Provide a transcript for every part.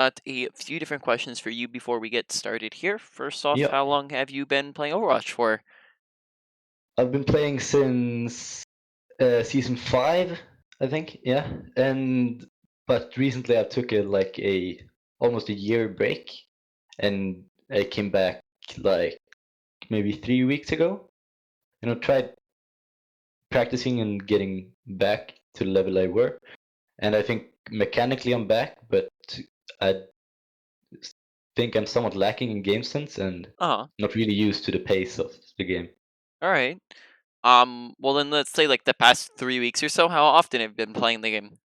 Got a few different questions for you before we get started here. First off, Yeah, how long have you been playing Overwatch for? I've been playing since season 5, I think. Yeah, but recently I took a almost a year break, and I came back like maybe 3 weeks ago. Tried practicing and getting back to the level I were, and I think mechanically I'm back, but I think I'm somewhat lacking in game sense and Uh-huh. not really used to the pace of the game. All right. Well then let's say like the past 3 weeks or so, how often have you been playing the game?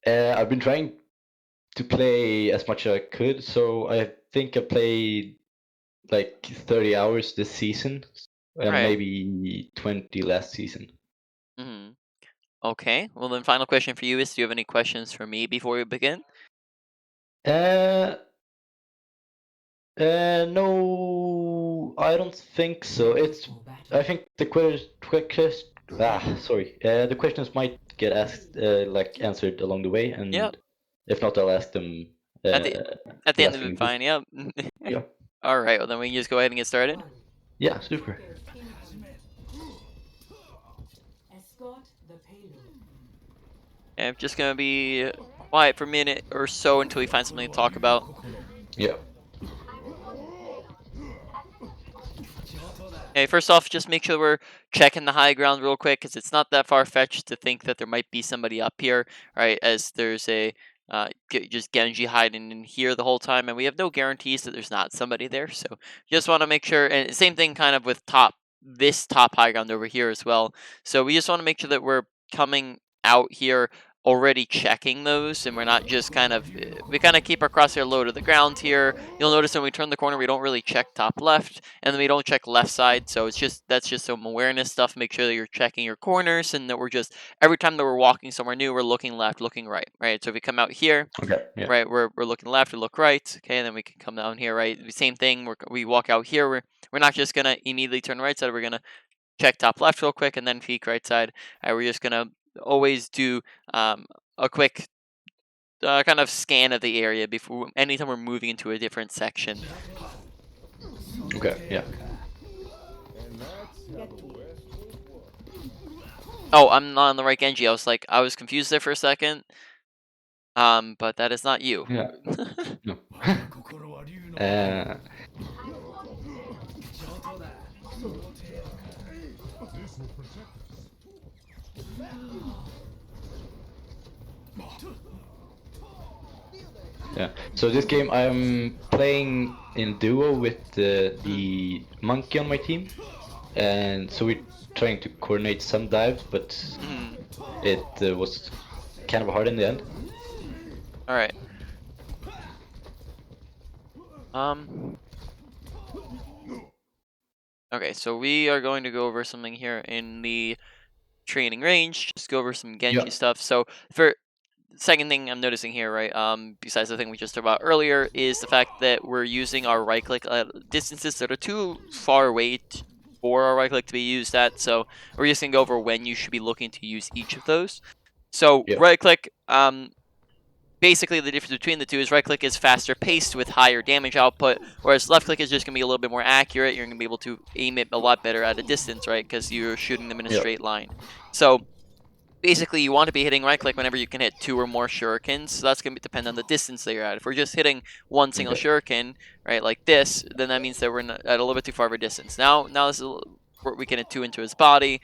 I've been trying to play as much as I could. So I think I played like 30 hours this season All and right. maybe 20 last season. Mm-hmm. Okay. Well then final question for you is, do you have any questions for me before we begin? Uh, no, I don't think so. I think the questions might get asked, like answered along the way, Yeah. and if not, I'll ask them At the at the end of lasting it, a bit. fine. Yeah. Yeah, All right. Well then we can just go ahead and get started. yeah, super. And I'm just gonna be quiet for a minute or so until we find something to talk about. Yeah. Okay, first off, just make sure we're checking the high ground real quick, because it's not that far-fetched to think that there might be somebody up here, right? As there's a just Genji hiding in here the whole time, and we have no guarantees that there's not somebody there. So just want to make sure, and same thing kind of with this top high ground over here as well. So we just want to make sure that we're coming out here already checking those, and we're not just we kind of keep our crosshair low to the ground here. You'll notice when we turn the corner, we don't really check top left, and then we don't check left side. So that's just some awareness stuff. Make sure that you're checking your corners, and that we're just every time that we're walking somewhere new, we're looking left, looking right, right. So if we come out here, Okay. Yeah. right, we're looking left, we look right, okay, and then we can come down here, right. Same thing. We walk out here. We're not just gonna immediately turn right side. We're gonna check top left real quick, and then peek right side. We're just gonna always do a quick kind of scan of the area before anytime we're moving into a different section. Okay. Yeah. Oh, I'm not on the right Genji. I was confused there for a second. But that is not you. Yeah. No. uh, yeah. So this game I'm playing in duo with the monkey on my team, and so we're trying to coordinate some dives, but Mhm. it was kind of hard in the end. All right. Um. Okay, so we are going to go over something here in the training range. Just go over some Yeah. Genji stuff. So for second thing I'm noticing here, right? Besides the thing we just talked about earlier, is the fact that we're using our right click at distances that are too far away for our right click to be used at. So we're just gonna go over when you should be looking to use each of those. So Yeah. right click, basically the difference between the two is right click is faster paced with higher damage output, whereas left click is just going to be a little bit more accurate. You're going to be able to aim it a lot better at a distance, right? Because you're shooting them in a Yeah. straight line. So basically you want to be hitting right click whenever you can hit 2 or more shurikens. So that's going to depend on the distance that you're at. If we're just hitting one single Okay. shuriken, right, like this, then that means that we're at a little bit too far of a distance. Now this is where we can hit 2 into his body.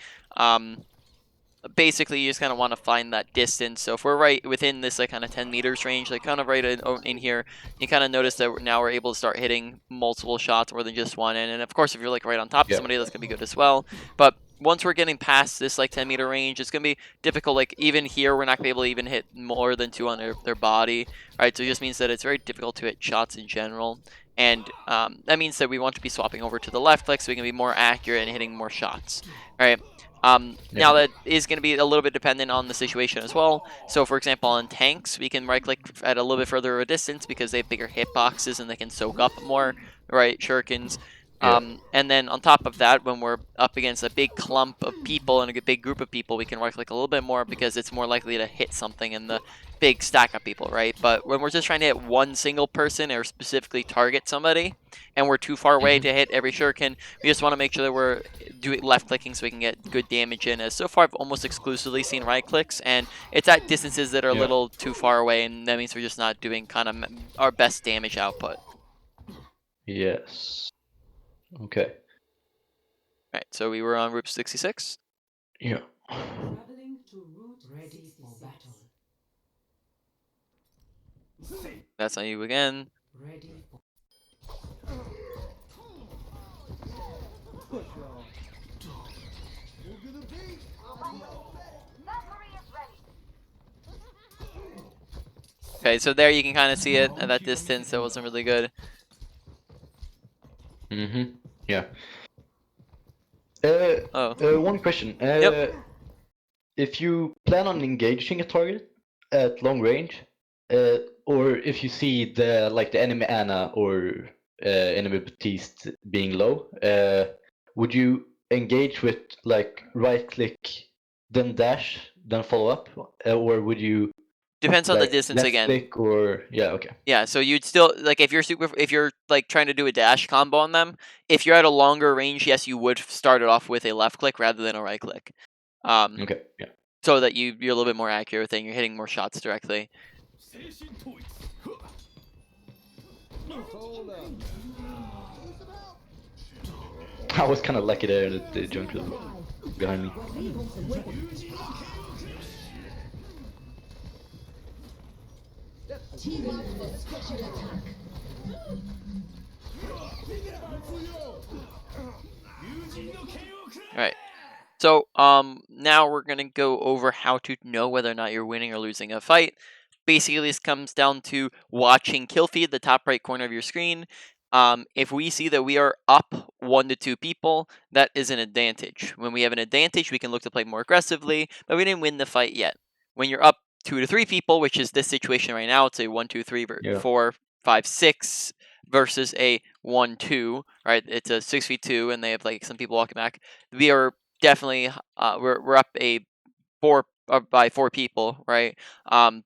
Basically you just kind of want to find that distance. So if we're right within this like kind of 10 meters range, like kind of right in here, you kind of notice that now we're able to start hitting multiple shots more than just one. And of course, if you're like right on top of Yeah. somebody, that's gonna be good as well. But once we're getting past this like 10-meter range, it's gonna be difficult. Like even here, we're not gonna be able to even hit more than 2 on their body, right? So it just means that it's very difficult to hit shots in general. And that means that we want to be swapping over to the left click so we can be more accurate and hitting more shots, right? Now Yeah. that is going to be a little bit dependent on the situation as well. So for example, on tanks, we can right click at a little bit further of a distance because they have bigger hitboxes and they can soak up more, right, shurikens. Yeah. And then on top of that, when we're up against a big clump of people and a big group of people, we can right click a little bit more because it's more likely to hit something, and the big stack of people, right? But when we're just trying to hit one single person or specifically target somebody, and we're too far away to hit every shuriken, we just want to make sure that we're doing left clicking so we can get good damage in. As so far, I've almost exclusively seen right clicks, and it's at distances that are a Yeah. little too far away, and that means we're just not doing kind of our best damage output. Yes. Okay. Right, so we were on Route 66. Yeah. Traveling to route ready for battle. That's on you again. Ready for Okay, so there you can kind of see it at that distance. That wasn't really good. Yeah. Oh. One question. Yep. If you plan on engaging a target at long range, or if you see the enemy Ana or enemy Baptiste being low, would you engage with like right click, then dash, then follow up, or would you Depends on the like distance left again. click or yeah, okay. Yeah, so you'd still like if you're like trying to do a dash combo on them, if you're at a longer range, yes, you would start it off with a left click rather than a right click. Okay, yeah. So that you're a little bit more accurate with it and you're hitting more shots directly. I was kind of lucky there that the junk was behind me. Team up for special attack. Alright. So now we're gonna go over how to know whether or not you're winning or losing a fight. Basically, this comes down to watching kill feed, the top right corner of your screen. If we see that we are up 1 to 2 people, that is an advantage. When we have an advantage, we can look to play more aggressively, but we didn't win the fight yet. When you're up 2 to 3 people, which is this situation right now, it's a 1, 2, 3, Yeah. 4, 5, 6 versus a 1, 2, right? It's a 6v2, and they have like some people walking back. We are definitely we're up a 4 by 4 people, right?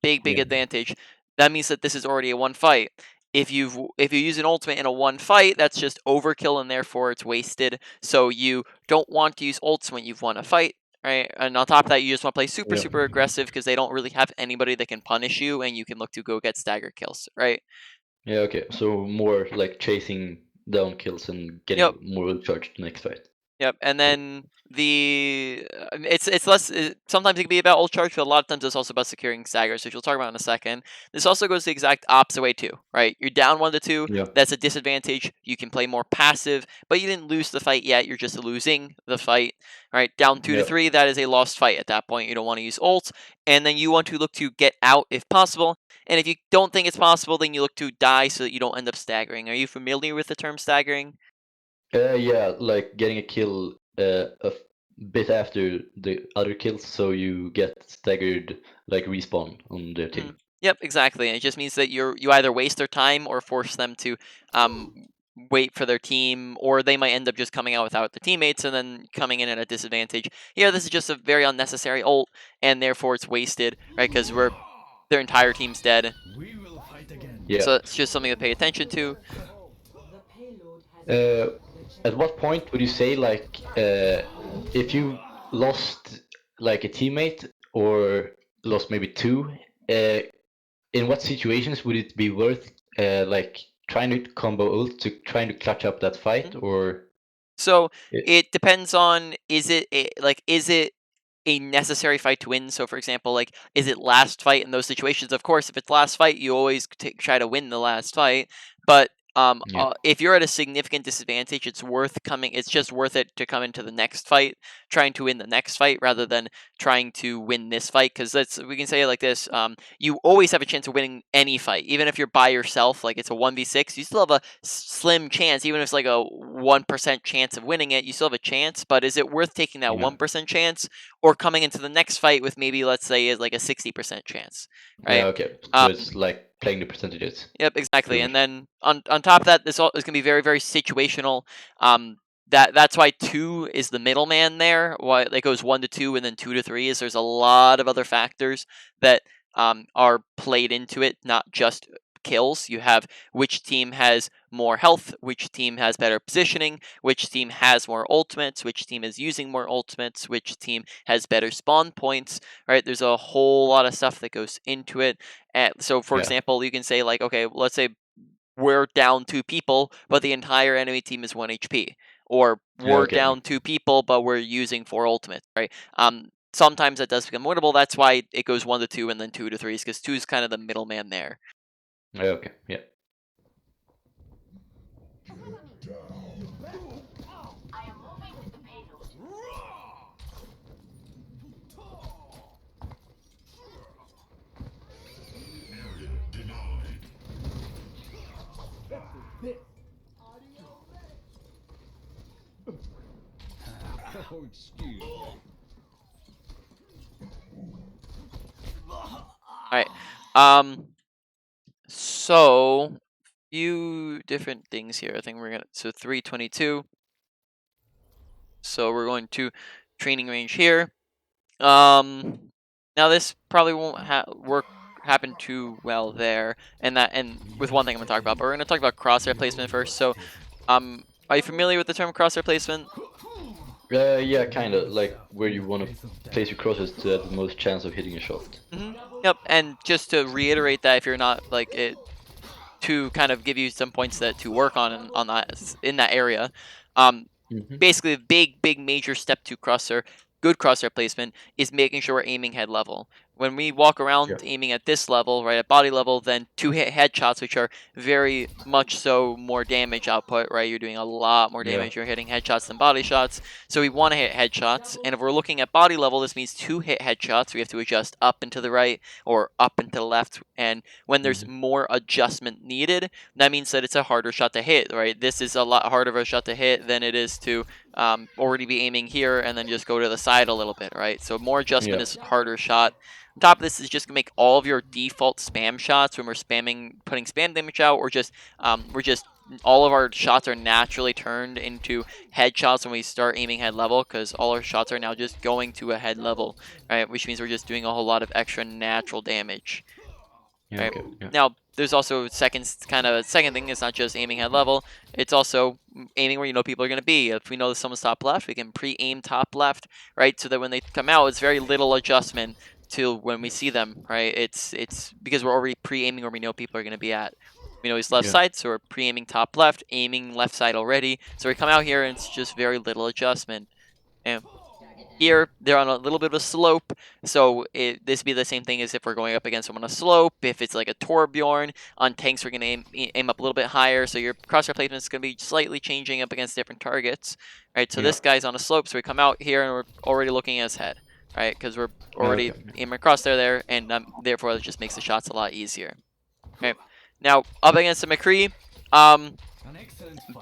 Big Yeah. advantage. That means that this is already a 1 fight. If you use an ultimate in a 1 fight, that's just overkill and therefore it's wasted. So you don't want to use ults when you've won a fight, right? And on top of that, you just want to play super Yeah. aggressive because they don't really have anybody that can punish you, and you can look to go get stagger kills, right? Yeah, okay. So more like chasing down kills and getting Yep. more charged next fight. Yep, and then it's less. Sometimes it can be about ult charge, but a lot of times it's also about securing staggers, which we'll talk about in a second. This also goes the exact opposite way too, right? You're down 1 to 2. Yeah. That's a disadvantage. You can play more passive, but you didn't lose the fight yet. You're just losing the fight, right? Down 2 to Yeah. 3. That is a lost fight at that point. You don't want to use ult, and then you want to look to get out if possible. And if you don't think it's possible, then you look to die so that you don't end up staggering. Are you familiar with the term staggering? Yeah, like getting a kill bit after the other kills, so you get staggered like respawn on their team. Yep, exactly. And it just means that you either waste their time or force them to wait for their team, or they might end up just coming out without their teammates and then coming in at a disadvantage. Yeah, this is just a very unnecessary ult, and therefore it's wasted, right? Because their entire team's dead. Yeah. So it's just something to pay attention to. the payload has At what point would you say like if you lost like a teammate or lost maybe two, in what situations would it be worth like trying to combo ult to trying to clutch up that fight or So it, it depends on is it a necessary fight to win? So for example, like is it last fight in those situations? Of course, if it's last fight, you always try to win the last fight. But yeah, if you're at a significant disadvantage, it's worth coming. It's just worth it to come into the next fight, trying to win the next fight rather than trying to win this fight. Because we can say it like this: you always have a chance of winning any fight, even if you're by yourself. Like it's a 1v6, you still have a slim chance, even if it's like a 1% chance of winning it. You still have a chance, but is it worth taking that yeah, 1% chance or coming into the next fight with maybe let's say is like a 60% chance, yeah, right? okay, so it's like playing the percentages Yep, exactly. pretty And much. then on top of that, this all is going to be very situational. That's why 2 is the middleman there. Why it goes 1 to 2 and then 2 to 3 is there's a lot of other factors that are played into it, not just kills. You have which team has more health, which team has better positioning, which team has more ultimates, which team is using more ultimates, which team has better spawn points, right? There's a whole lot of stuff that goes into it. And so, for example, you can say like, okay, let's say we're down 2 people, but the entire enemy team is 1 HP. Or we're down 2 people, but we're using 4 ultimates, right? Sometimes that does become winnable. That's why it goes 1 to 2 and then 2 to 3, because 2 is kind of the middleman there. Okay, yeah. Oh, excuse me. Alright. So few different things here. I think we're gonna 322. So we're going to training range here. Now this probably won't happen too well there, and with one thing I'm gonna talk about, but we're gonna talk about crosshair placement first. So, are you familiar with the term crosshair placement? Yeah, kind of like where you want to place your crosses to have the most chance of hitting a shot. Yep. And just to reiterate that, if you're not like it, to kind of give you some points to work on that in that area. Basically, the big major step to good crosshair placement is making sure we're aiming head level. When we walk around aiming at this level, right at body level, then 2 hit headshots, which are very much so more damage output, right? You're doing a lot more damage. You're hitting headshots than body shots. So we want to hit headshots. And if we're looking at body level, this means 2 hit headshots. We have to adjust up and to the right or up and to the left. And when there's more adjustment needed, that means that it's a harder shot to hit, right? This is a lot harder of a shot to hit than it is to already be aiming here and then just go to the side a little bit, right? So more adjustment is harder shot. On top of this is just gonna make all of your default spam shots when we're putting spam damage out, or just all of our shots are naturally turned into headshots when we start aiming head level, because all our shots are now just going to a head level, right? Which means we're just doing a whole lot of extra natural damage. Right? Now, there's also second thing. It's not just aiming head level. It's also aiming where you know people are going to be. If we know that someone's top left, we can pre-aim top left, right? So that when they come out, it's very little adjustment to when we see them, right? It's because we're already pre-aiming where we know people are going to be at. We know he's left side, so we're pre-aiming top left, aiming left side already. So we come out here and it's just very little adjustment. And here, they're on a little bit of a slope, so this would be the same thing as if we're going up against them on a slope. If it's like a Torbjorn, on tanks we're going to aim up a little bit higher, so your crosshair placement is going to be slightly changing up against different targets. Right, so this guy's on a slope, so we come out here and we're already looking at his head, right, because we're already aiming across there, and therefore it just makes the shots a lot easier. Okay, now up against the McCree,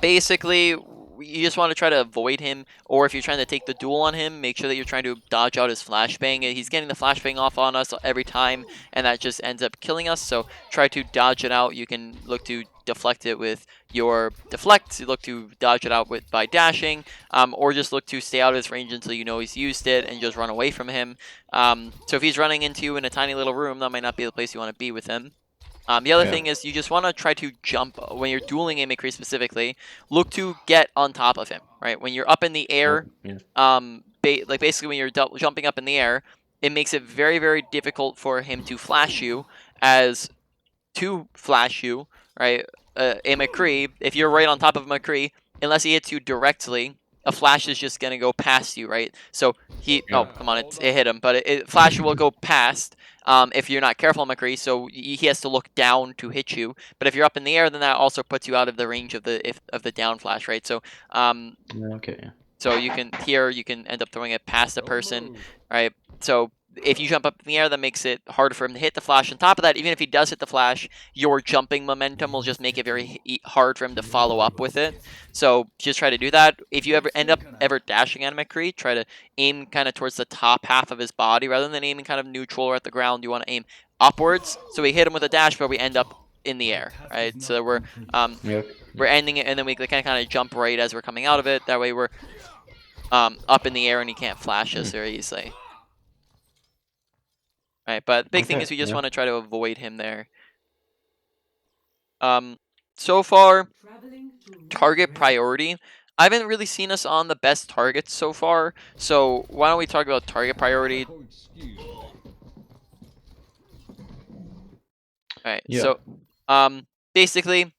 basically, you just want to try to avoid him, or if you're trying to take the duel on him, make sure that you're trying to dodge out his flashbang. He's getting the flashbang off on us every time, and that just ends up killing us, so try to dodge it out. You can look to deflect it with your deflect, look to dodge it out by dashing, or just look to stay out of his range until you know he's used it and just run away from him. So if he's running into you in a tiny little room, that might not be the place you want to be with him. The other thing is you just want to try to jump when you're dueling a McCree specifically. Look to get on top of him, right? When you're up in the air, basically when you're jumping up in the air, it makes it very, very difficult for him to flash you, right? A McCree, if you're right on top of a McCree, unless he hits you directly, a flash is just gonna go past you, right? So oh, come on, it hit him, but flash will go past. If you're not careful, McCree, so he has to look down to hit you. But if you're up in the air, then that also puts you out of the range of the down flash, right? So so you can end up throwing it past a person, right? So if you jump up in the air, that makes it harder for him to hit the flash. On top of that, even if he does hit the flash, your jumping momentum will just make it very hard for him to follow up with it. So just try to do that. If you end up dashing at a McCree, try to aim kind of towards the top half of his body rather than aiming kind of neutral or at the ground. You want to aim upwards. So we hit him with a dash, but we end up in the air, right? So we're ending it, and then we kind of jump right as we're coming out of it. That way we're up in the air and he can't flash us very easily. right? But the big thing Okay, is we just yeah. want to try to avoid him there. So far, Traveling to route target ready. priority. I haven't really seen us on the best targets so far, so why don't we talk about target priority? Oh, excuse me. Alright, Yeah. so basically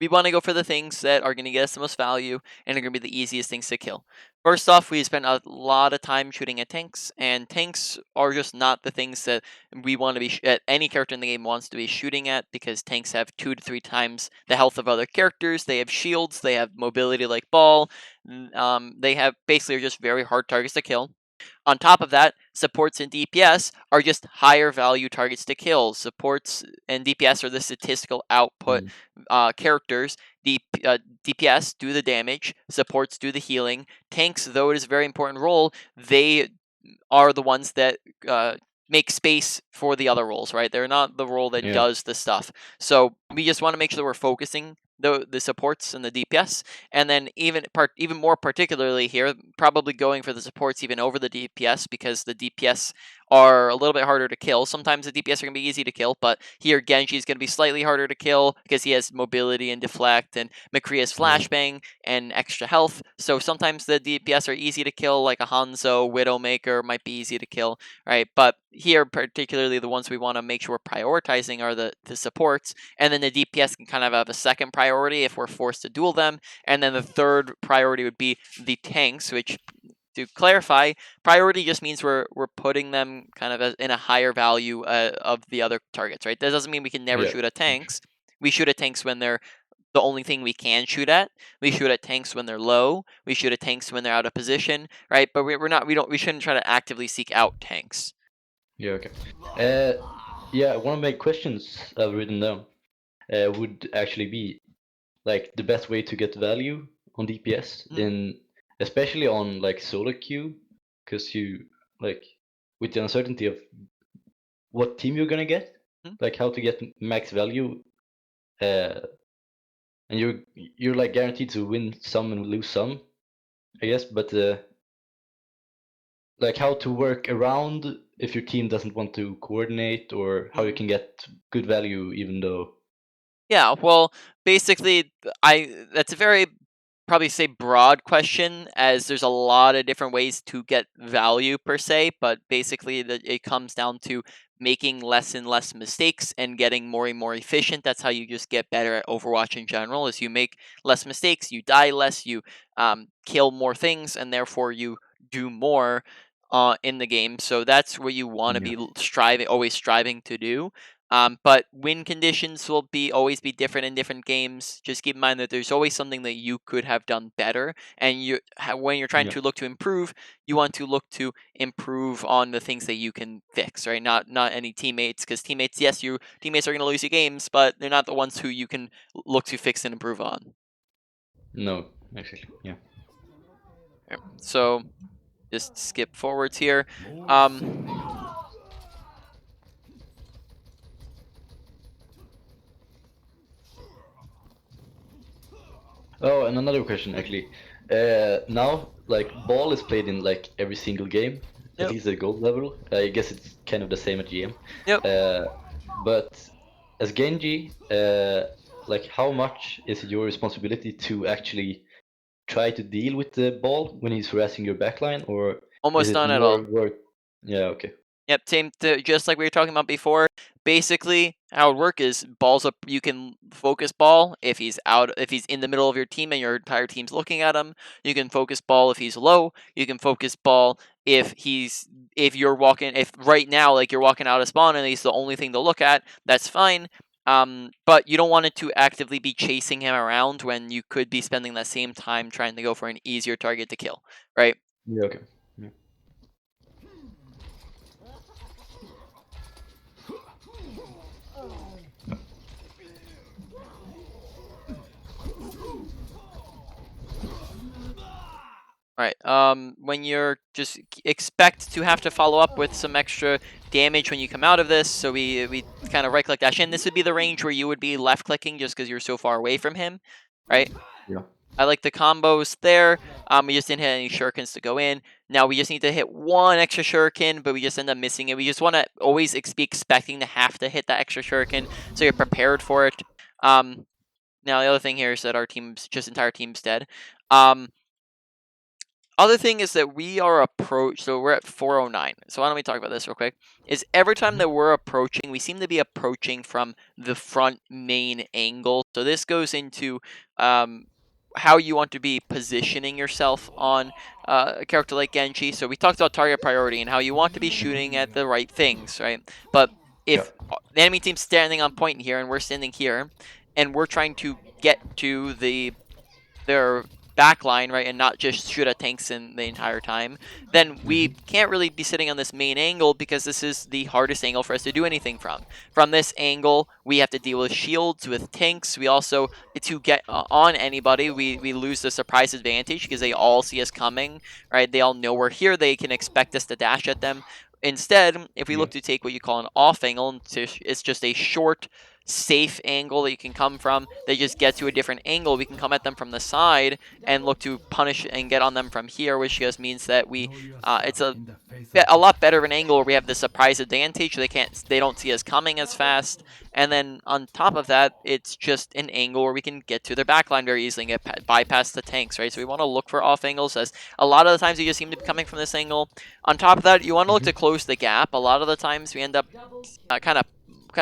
we want to go for the things that are going to get us the most value and are going to be the easiest things to kill. First off, we spend a lot of time shooting at tanks, and tanks are just not the things that we want to be at any character in the game wants to be shooting at, because tanks have 2 to 3 times the health of other characters. They have shields, they have mobility like ball. They have basically are just very hard targets to kill. On top of that, supports and DPS are just higher value targets to kill. Supports and DPS are the statistical output Mm. characters. DPS do the damage, supports do the healing. Tanks, though it is a very important role, they are the ones that make space for the other roles, right? They're not the role that Yeah. does the stuff. So we just want to make sure that we're focusing the supports and the DPS, and then even more particularly here, probably going for the supports even over the DPS, because the DPS are a little bit harder to kill. Sometimes the DPS are going to be easy to kill, but here Genji is going to be slightly harder to kill because he has mobility and deflect, and McCree has Yeah. flashbang and extra health. So sometimes the DPS are easy to kill, like a Hanzo, Widowmaker might be easy to kill, right? But here, particularly the ones we want to make sure we're prioritizing are the supports, and then the DPS can kind of have a second priority if we're forced to duel them, and then the third priority would be the tanks, which, to clarify, priority just means we're putting them kind of in a higher value of the other targets, right? That doesn't mean we can never Yeah. shoot at tanks. We shoot at tanks when they're the only thing we can shoot at. We shoot at tanks when they're low. We shoot at tanks when they're out of position, right? But we shouldn't try to actively seek out tanks. Yeah. Okay. Yeah. One of my questions I've written down would actually be like the best way to get value on DPS Mhm. in, especially on like solo queue, because you like with the uncertainty of what team you're gonna get, Mhm. like how to get max value, uh, and you're like guaranteed to win some and lose some, I guess. But like how to work around if your team doesn't want to coordinate, or how you Mhm. can get good value even though. Yeah, well, basically, that's a very probably say broad question, as there's a lot of different ways to get value per se, but basically it comes down to making less and less mistakes and getting more and more efficient. That's how you just get better at Overwatch in general. Is you make less mistakes, you die less, you kill more things, and therefore you do more in the game. So that's what you want to Yeah. be always striving to do. But win conditions will always be different in different games. Just keep in mind that there's always something that you could have done better, and when you're trying Yeah. to look to improve, you want to look to improve on the things that you can fix, right? Not any teammates, because teammates, yes, your teammates are going to lose you games, but they're not the ones who you can look to fix and improve on. No, actually, yeah. Right, so just skip forwards here. Mode Um, selected. Oh, and another question actually. Now, like ball is played in like every single game, at yep, least at gold level. I guess it's kind of the same at GM. yep. Uh, but as Genji, like how much is it your responsibility to actually try to deal with the ball when he's harassing your backline, or is Almost it none at more all. work? Yeah, okay. Yep, just like we were talking about before. Basically, how it work is balls up. You can focus ball if he's out, if he's in the middle of your team and your entire team's looking at him. You can focus ball if he's low. You can focus ball if you're walking, if right now like you're walking out of spawn and he's the only thing to look at. That's fine. But you don't want it to actively be chasing him around when you could be spending that same time trying to go for an easier target to kill, right? Yeah, okay. Yeah. Right. When you're just expect to have to follow up with some extra damage when you come out of this. So we kind of right click dash in. This would be the range where you would be left clicking just because you're so far away from him, right? Yeah. I like the combos there. We just didn't hit any shurikens to go in. Now we just need to hit one extra shuriken, but we just end up missing it. We just want to always be expecting to have to hit that extra shuriken, so you're prepared for it. Now the other thing here is that our team's entire team's dead. Other thing is that we are so we're at 409. So why don't we talk about this real quick? Is every time that we're approaching, we seem to be approaching from the front main angle. So this goes into how you want to be positioning yourself on a character like Genji. So we talked about target priority and how you want to be shooting at the right things, right? But if the enemy team's standing on point here and we're standing here, and we're trying to get to their backline, right, and not just shoot at tanks in the entire time, then we can't really be sitting on this main angle because this is the hardest angle for us to do anything from. From this angle, we have to deal with shields, with tanks. We also, to get on anybody, we lose the surprise advantage because they all see us coming, right? They all know we're here. They can expect us to dash at them. Instead, if we look to take what you call an off angle, it's just a short, safe angle that you can come from. They just get to a different angle. We can come at them from the side and look to punish and get on them from here, which just means that it's a lot better of an angle where we have the surprise advantage. They don't see us coming as fast, and then on top of that, it's just an angle where we can get to their backline very easily and bypass the tanks, right? So we want to look for off angles, as a lot of the times you just seem to be coming from this angle. On top of that, you want to look to close the gap. A lot of the times we end up kind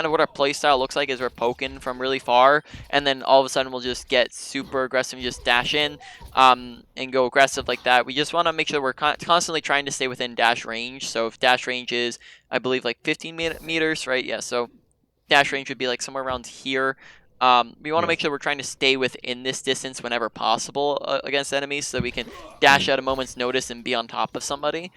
of what our playstyle looks like is we're poking from really far, and then all of a sudden we'll just get super aggressive and just dash in and go aggressive like that. We just want to make sure we're constantly trying to stay within dash range. So if dash range is, I believe, like 15 meters, right? Yeah, so dash range would be like somewhere around here. We want to make sure we're trying to stay within this distance whenever possible against enemies, so we can dash at a moment's notice and be on top of somebody.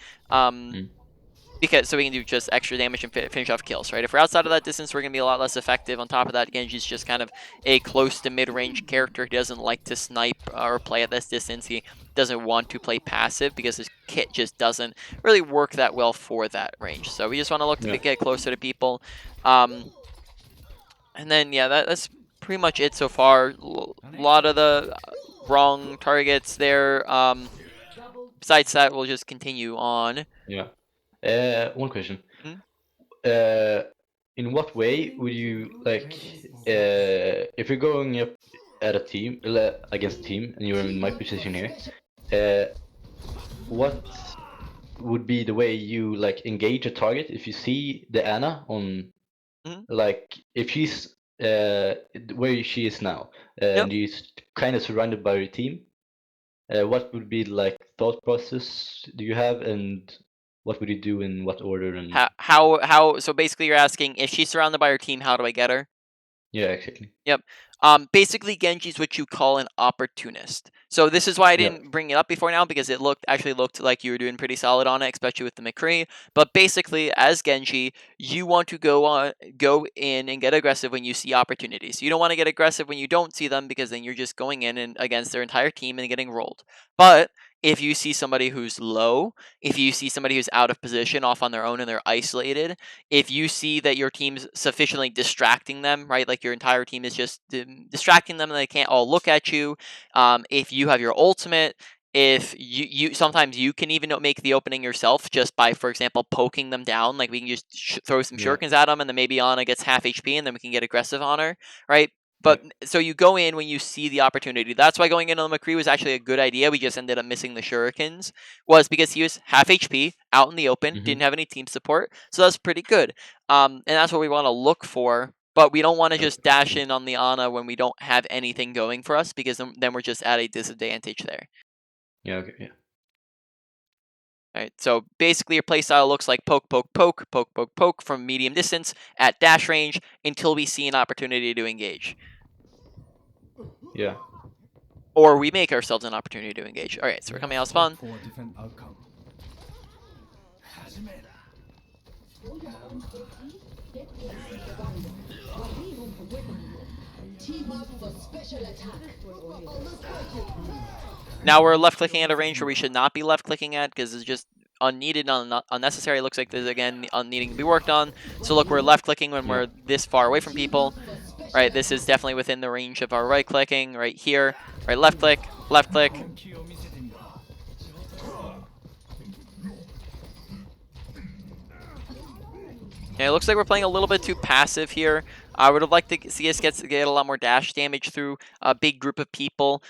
Because so we can do just extra damage and finish off kills, right? If we're outside of that distance, we're going to be a lot less effective. On top of that, Genji's just kind of a close to mid-range character. He doesn't like to snipe or play at this distance. He doesn't want to play passive because his kit just doesn't really work that well for that range. So we just want to look to get closer to people. And then, yeah, that's pretty much it so far. A lot of the wrong targets there. Besides that, we'll just continue on. Yeah. One question. Hmm? In what way would you like if you're going up at a team against a team and you're in my position here? What would be the way you like engage a target if you see the Anna on like if she's where she is now and she's kind of surrounded by your team? What would be like thought process do you have, and what would you do in what order? And how so basically you're asking, if she's surrounded by her team, how do I get her? yeah, exactly. Yep. Basically, Genji's what you call an opportunist. So this is why I didn't bring it up before now, because it actually looked like you were doing pretty solid on it, especially with the McCree. But basically, as Genji, you want to go in and get aggressive when you see opportunities. You don't want to get aggressive when you don't see them, because then you're just going in and against their entire team and getting rolled. But if you see somebody who's low, if you see somebody who's out of position, off on their own, and they're isolated, if you see that your team's sufficiently distracting them, right, like your entire team is just distracting them and they can't all look at you, if you have your ultimate, if you sometimes you can even make the opening yourself just by, for example, poking them down. Like we can just throw some shurikens at them, and then maybe Ana gets half HP, and then we can get aggressive on her, right? But so you go in when you see the opportunity. That's why going in on the McCree was actually a good idea. We just ended up missing the shurikens, was because he was half HP, out in the open, didn't have any team support. So that's pretty good. And that's what we want to look for. But we don't want to just dash in on the Ana when we don't have anything going for us, because then we're just at a disadvantage there. Yeah, okay, yeah. Alright, so basically your playstyle looks like poke, poke, poke, poke, poke, poke from medium distance at dash range until we see an opportunity to engage. Yeah. Or we make ourselves an opportunity to engage. Alright, so we're coming out of spawn. For a different outcome. Team up for special attack. Now we're left clicking at a range where we should not be left clicking at, because it's just unneeded, unnecessary. It looks like there's again needing to be worked on. So look, we're left clicking when we're this far away from people. Right, this is definitely within the range of our right clicking right here. Right, left click, left click. Yeah, it looks like we're playing a little bit too passive here. I would have liked to see us get a lot more dash damage through a big group of people.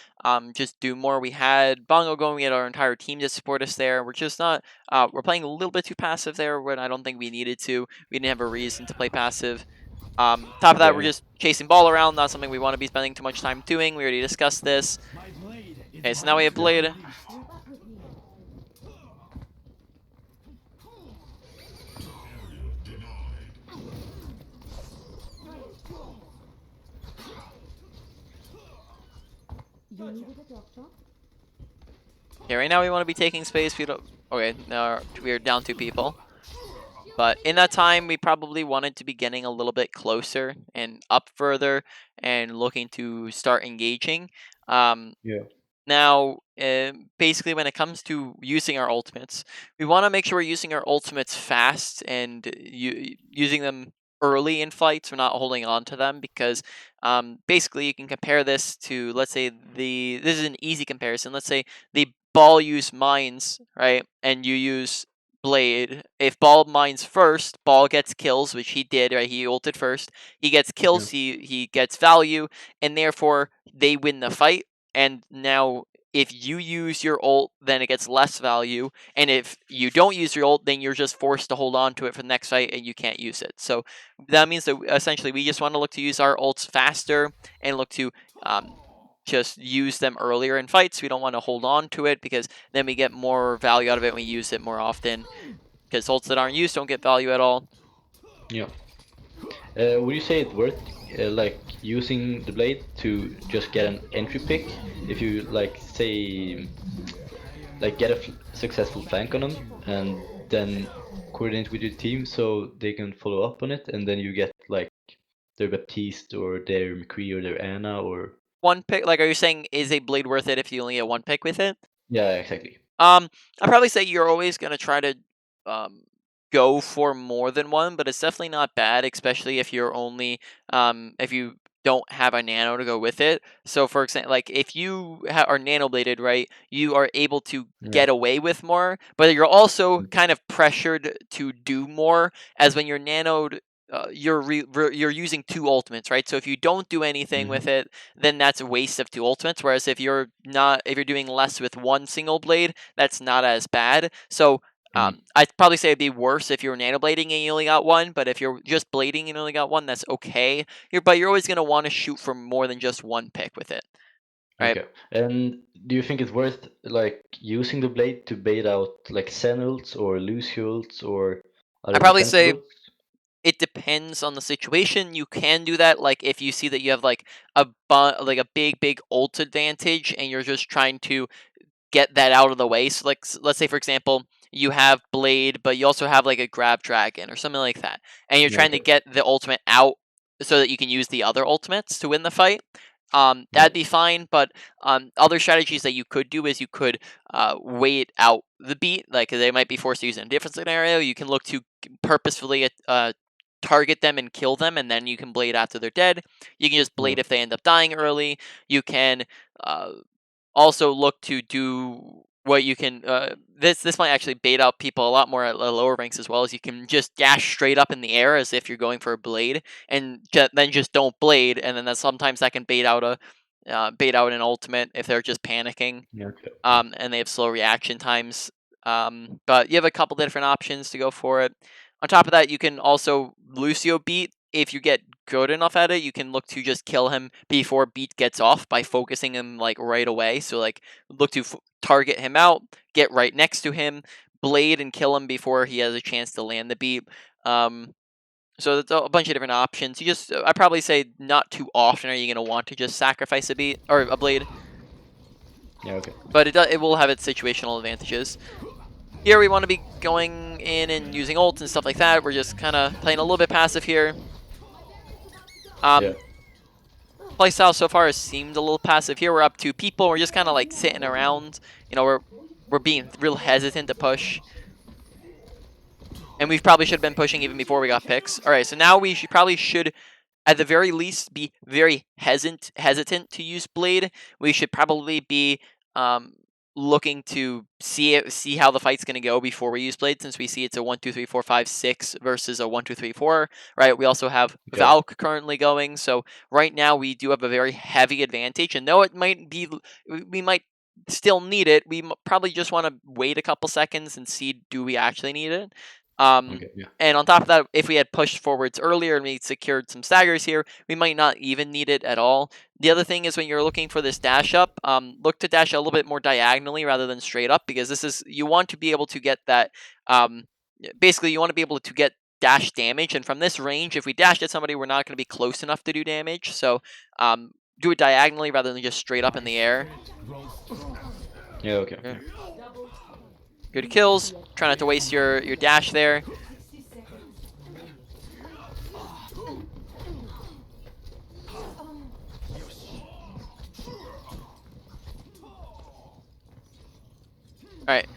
Just do more. We had Bongo going. We had our entire team to support us there. We're just not. We're playing a little bit too passive there when I don't think we needed to. We didn't have a reason to play passive. Top of that, we're Yeah. just chasing ball around. Not something we want to be spending too much time doing. We already discussed this. Okay, so now we have Blade. Okay, right now we want to be taking space. We don't. Okay, now we're down 2 people. But in that time, we probably wanted to be getting a little bit closer and up further and looking to start engaging. Yeah. Now, basically, when it comes to using our ultimates, we want to make sure we're using our ultimates fast and using them early in fights. We're not holding on to them because basically, you can compare this to, let's say, this is an easy comparison. Let's say the ball use mines, right? And you use Blade. If ball mines first, ball gets kills, which he did, right? He ulted first. He gets kills, he gets value, and therefore they win the fight. And now if you use your ult, then it gets less value. And if you don't use your ult, then you're just forced to hold on to it for the next fight and you can't use it. So that means that essentially we just want to look to use our ults faster and look to just use them earlier in fights. We don't want to hold on to it because then we get more value out of it when we use it more often. Because ults that aren't used don't get value at all. Yeah. Would you say it's worth like using the blade to just get an entry pick if you like say like get a successful flank on them and then coordinate with your team so they can follow up on it and then you get like their Baptiste or their McCree or their Anna or One pick, like, are you saying is a blade worth it if you only get one pick with it? yeah, exactly. I'd probably say you're always gonna try to um, go for more than one, but it's definitely not bad, especially if you're only if you don't have a nano to go with it. So, for example, like if you are nano bladed, right, you are able to Yeah. get away with more, but you're also Mm. kind of pressured to do more. As when you're nanoed, you're using 2 ultimates, right? So if you don't do anything with Mhm. it, then that's a waste of 2 ultimates. Whereas if you're doing less with one single blade, that's not as bad. So Mm. I'd probably say it'd be worse if you're nano blading and you only got one. But if you're just blading and you only got one, that's okay. But you're always gonna want to shoot for more than just one pick with it, right? Okay. And do you think it's worth like using the blade to bait out like Zen ults or Lucio ults or I other probably defensive say ults? it depends on the situation. You can do that, like if you see that you have like like a big ult advantage, and you're just trying to get that out of the way. So, like, let's say for example, you have Blade, but you also have like a Grab Dragon or something like that, and you're Yeah, trying to okay. get the ultimate out so that you can use the other ultimates to win the fight. Yeah. That'd be fine, but other strategies that you could do is you could wait out the beat. Like they might be forced to use in a different scenario. You can look to purposefully target them and kill them, and then you can blade after they're dead. You can just Yeah. blade if they end up dying early. You can uh, also look to do what you can this might actually bait out people a lot more at lower ranks as well, as you can just dash straight up in the air as if you're going for a blade, and then just don't blade, and then sometimes that can bait out an ultimate if they're just panicking, Yeah, okay. and they have slow reaction times. But you have a couple different options to go for it. On top of that, you can also Lucio beat. If you get good enough at it, you can look to just kill him before beat gets off by focusing him like right away. So like look to target him out, get right next to him, blade and kill him before he has a chance to land the beat. So there's a bunch of different options. You just I probably say not too often are you going to want to just sacrifice a beat or a blade, Yeah, okay. but it will have its situational advantages. Here we want to be going in and using ults and stuff like that. We're just kind of playing a little bit passive here. Yeah. Playstyle so far has seemed a little passive here. We're up 2 people. We're just kind of like sitting around. You know, we're being real hesitant to push. And we probably should have been pushing even before we got picks. All right, so now we probably should at the very least, be very hesitant to use Blade. We should probably be looking to see how the fight's going to go before we use Blade, since we see it's a 1 2 3 4 5 6 versus a 1 2 3 4. Right? We also have Okay. Valk currently going, so right now we do have a very heavy advantage. And though it might be, we might still need it, we probably just want to wait a couple seconds and see, do we actually need it. Okay, yeah. And on top of that, if we had pushed forwards earlier and we secured some staggers here, we might not even need it at all. The other thing is, when you're looking for this dash up, look to dash a little bit more diagonally rather than straight up, because this is, you want to be able to get that, basically you want to be able to get dash damage, and from this range, if we dashed at somebody, we're not going to be close enough to do damage. So do it diagonally rather than just straight up in the air. Yeah, okay. Yeah. Good kills. Try not to waste your dash there. Alright.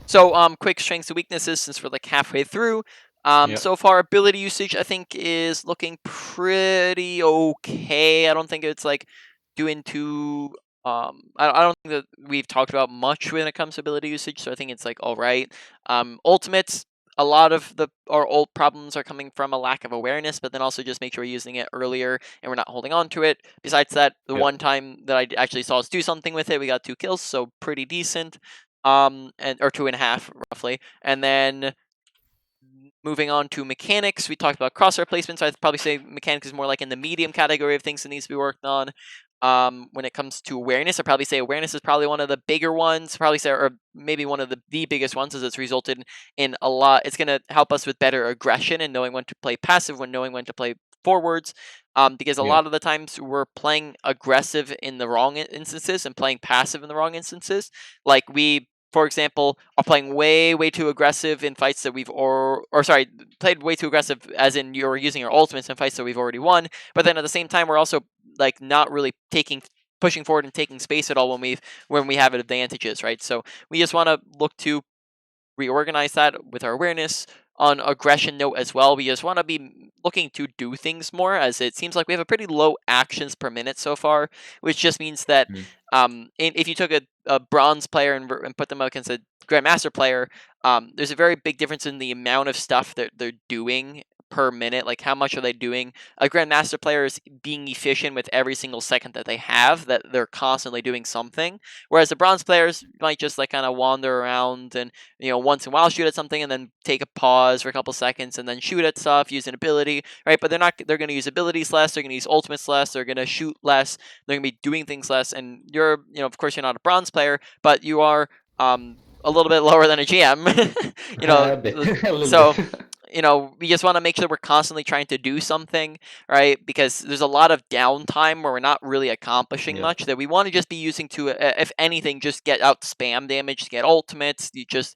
So quick strengths and weaknesses, since we're like halfway through. Yeah. So far, ability usage I think is looking pretty okay. I don't think it's like doing too. I don't think that we've talked about much when it comes to ability usage, so I think it's like all right. Ultimates, a lot of our old problems are coming from a lack of awareness, but then also just make sure we're using it earlier and we're not holding on to it. Besides that, the Yeah. one time that I actually saw us do something with it, we got 2 kills, so pretty decent. And or 2.5 roughly, and then moving on to mechanics, we talked about crosshair placement, so I'd probably say mechanics is more like in the medium category of things that needs to be worked on. When it comes to awareness, I'd probably say awareness is probably one of the bigger ones, probably say, or maybe one of the biggest ones, as it's resulted in a lot. It's going to help us with better aggression and knowing when to play passive, when knowing when to play forwards. Because a Yeah. lot of the times we're playing aggressive in the wrong instances and playing passive in the wrong instances. Like we, for example, are playing way too aggressive in fights that we've played way too aggressive, as in you're using your ultimates in fights that we've already won. But then at the same time, we're also like not really pushing forward and taking space at all when we have advantages, right? So we just want to look to reorganize that with our awareness. On aggression note as well, we just want to be looking to do things more, as it seems like we have a pretty low actions per minute so far, which just means that if you took a bronze player and put them against a grandmaster player, there's a very big difference in the amount of stuff that they're doing per minute. Like, how much are they doing? A grandmaster player is being efficient with every single second that they have, that they're constantly doing something, whereas the bronze players might just like kind of wander around and, once in a while shoot at something and then take a pause for a couple seconds and then shoot at stuff, use an ability, right? But they're going to use abilities less, they're going to use ultimates less, they're going to shoot less, they're going to be doing things less. And you're, of course you're not a bronze player, but you are a little bit lower than a GM. A bit. A little So bit. we just want to make sure we're constantly trying to do something, right? Because there's a lot of downtime where we're not really accomplishing Yeah. much, that we want to just be using to, if anything, just get out spam damage, get ultimates, you just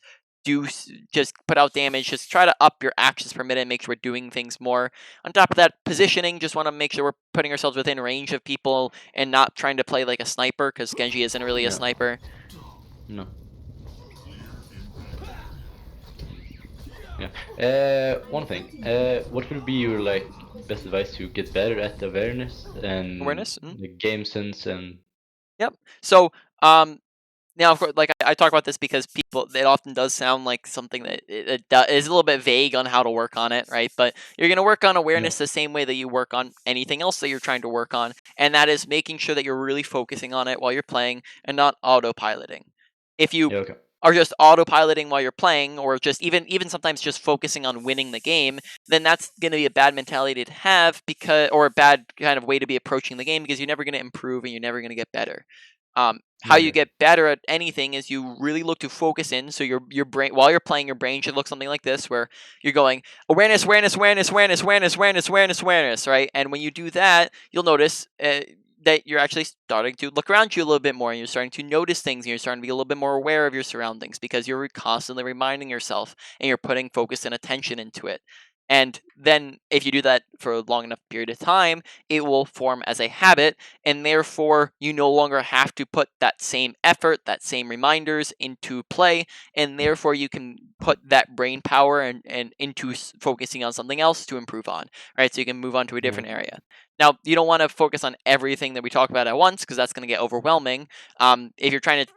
put out damage, just try to up your actions per minute and make sure we're doing things more. On top of that, positioning, just want to make sure we're putting ourselves within range of people and not trying to play like a sniper, because Genji isn't really a Yeah. sniper. No. Yeah. One thing. What would be your like best advice to get better at awareness and Awareness? the game sense and Yep. So, now, of course, like I talk about this because it often does sound like something that is a little bit vague on how to work on it, right? But you're going to work on awareness the same way that you work on anything else that you're trying to work on, and that is making sure that you're really focusing on it while you're playing and not autopiloting. If you yeah, okay. are just autopiloting while you're playing, or just even sometimes just focusing on winning the game, then that's going to be a bad mentality to have, or a bad kind of way to be approaching the game, because you're never going to improve and you're never going to get better. How you Okay. get better at anything is you really look to focus in. So your brain, while you're playing, your brain should look something like this, where you're going awareness, awareness, awareness, awareness, awareness, awareness, awareness, awareness, right? And when you do that, you'll notice that you're actually starting to look around you a little bit more, and you're starting to notice things, and you're starting to be a little bit more aware of your surroundings, because you're constantly reminding yourself and you're putting focus and attention into it. And then if you do that for a long enough period of time, it will form as a habit, and therefore you no longer have to put that same effort, that same reminders into play, and therefore you can put that brain power and into focusing on something else to improve on, right? So you can move on to a Yeah. different area. Now, you don't want to focus on everything that we talk about at once because that's going to get overwhelming. If you're trying to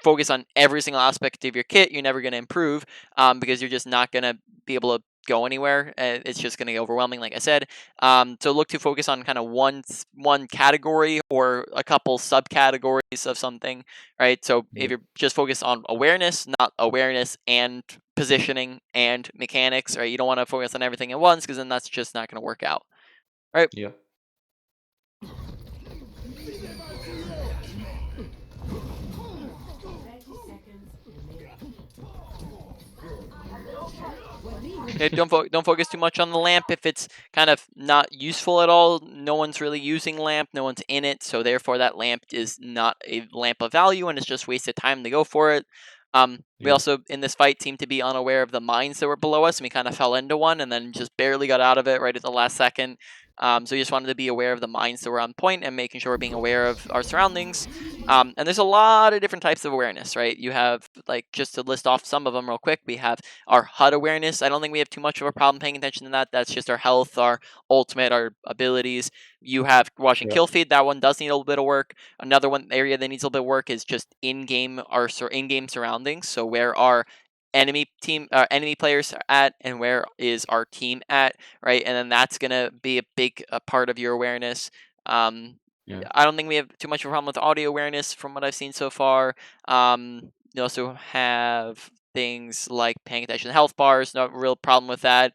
focus on every single aspect of your kit, you're never going to improve because you're just not going to be able to go anywhere. It's just going to get overwhelming, like I said. So look to focus on kind of one category or a couple subcategories of something, right? So if Yeah. you're just focused on awareness, not awareness and positioning and mechanics, right? You don't want to focus on everything at once because then that's just not going to work out, right? Yeah. 30 seconds remaining. Okay, don't focus too much on the lamp if it's kind of not useful at all. No one's really using lamp, no one's in it, so therefore that lamp is not a lamp of value, and it's just wasted time to go for it. We Yeah. also in this fight seemed to be unaware of the mines that were below us, and we kind of fell into one, and then just barely got out of it right at the last second. So we just wanted to be aware of the mines that were on point and making sure we're being aware of our surroundings. And there's a lot of different types of awareness, right? You have, like, just to list off some of them real quick, we have our HUD awareness. I don't think we have too much of a problem paying attention to that. That's just our health, our ultimate, our abilities. You have watching Yeah. kill feed. That one does need a little bit of work. Another one area that needs a little bit of work is just in-game in-game surroundings. So where our enemy players are at and where is our team at, right? And then that's gonna be a big part of your awareness. Yeah. I don't think we have too much of a problem with audio awareness from what I've seen so far. You also have things like paying attention to health bars, no real problem with that.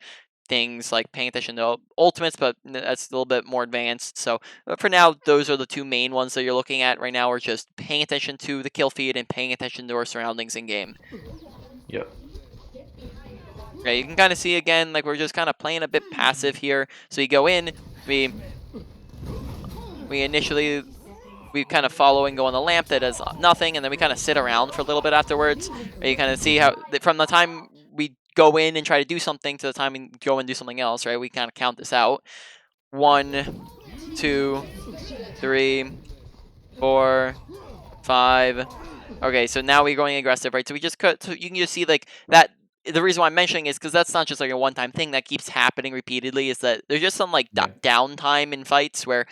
Things like paying attention to ultimates, but that's a little bit more advanced. So for now, those are the two main ones that you're looking at right now, are just paying attention to the kill feed and paying attention to our surroundings in game. Yeah. Yeah, you can kind of see again, like we're just kind of playing a bit passive here. So you go in, we initially kind of follow and go on the lamp that does nothing, and then we kind of sit around for a little bit afterwards. And you kind of see how from the time we go in and try to do something to the time we go and do something else, right? We kind of count this out. 1, 2, 3, 4, 5. Okay, so now we're going aggressive, right? So we just cut. So you can just see like that. The reason why I'm mentioning is because that's not just like a one-time thing that keeps happening repeatedly. Is that there's just some like Yeah. downtime in fights where,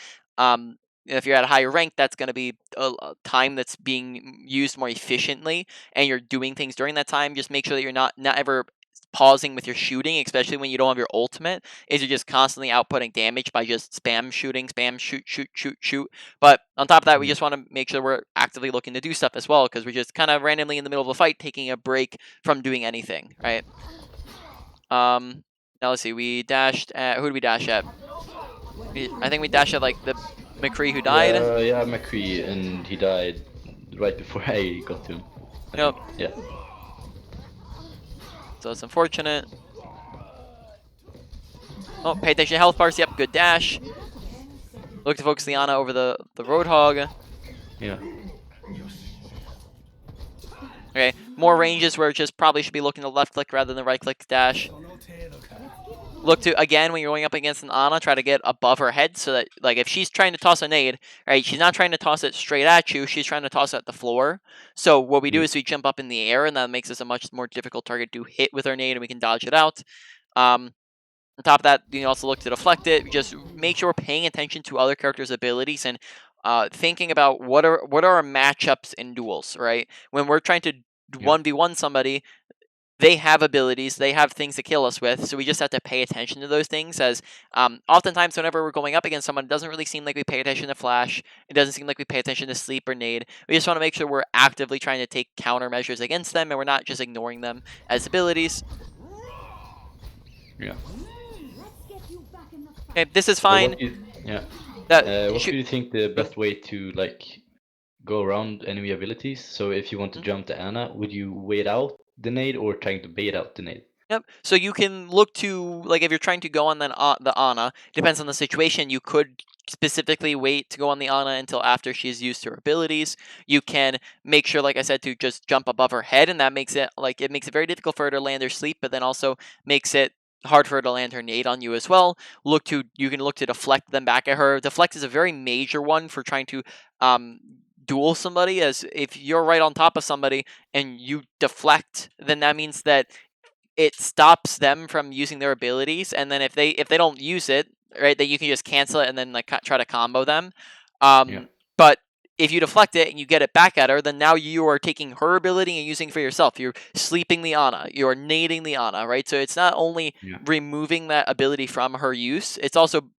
if you're at a higher rank, that's going to be a time that's being used more efficiently, and you're doing things during that time. Just make sure that you're not ever pausing with your shooting, especially when you don't have your ultimate. Is you're just constantly outputting damage by just spam shooting, spam shoot, shoot, shoot, shoot. But on top of that, we Yeah. just want to make sure we're actively looking to do stuff as well, because we're just kind of randomly in the middle of a fight taking a break from doing anything, right? Now let's see. We dashed at, who did we dash at? I think we dashed at like the McCree who died. Yeah, McCree, and he died right before I got to him. I Yep. think. Yeah. So it's unfortunate. Oh, pay attention to health bars. Yep, good dash. Look to focus Liana over the Roadhog. Yeah. Okay, more ranges where it just probably should be looking to left click rather than right click dash. Look to, again, when you're going up against an Ana, try to get above her head so that, like, if she's trying to toss a nade, right, she's not trying to toss it straight at you, she's trying to toss it at the floor. So what we do Yeah. is we jump up in the air, and that makes us a much more difficult target to hit with our nade, and we can dodge it out. On top of that, you can also look to deflect it. Just make sure we're paying attention to other characters' abilities and thinking about what are our matchups in duels, right? When we're trying to Yeah. 1v1 somebody, they have abilities, they have things to kill us with, so we just have to pay attention to those things, as oftentimes whenever we're going up against someone, it doesn't really seem like we pay attention to flash, it doesn't seem like we pay attention to sleep or nade. We just want to make sure we're actively trying to take countermeasures against them, and we're not just ignoring them as abilities. Yeah. Okay, this is So fine. what do you, yeah. That What should, do you think the best way to like go around enemy abilities? So if you want to jump to Anna, would you wait out the nade or trying to bait out the nade? Yep. So you can look to, like, if you're trying to go on the Ana, depends on the situation. You could specifically wait to go on the Ana until after she's used her abilities. You can make sure, like I said, to just jump above her head, and that makes it very difficult for her to land her sleep, but then also makes it hard for her to land her nade on you as well. You can look to deflect them back at her. Deflect is a very major one for trying to duel somebody, as if you're right on top of somebody and you deflect, then that means that it stops them from using their abilities, and then if they don't use it, right, that you can just cancel it and then like try to combo them. Yeah. But if you deflect it and you get it back at her, then now you are taking her ability and using it for yourself. You're sleeping the Ana, you're nading the Ana, right? So it's not only Yeah. removing that ability from her use, it's also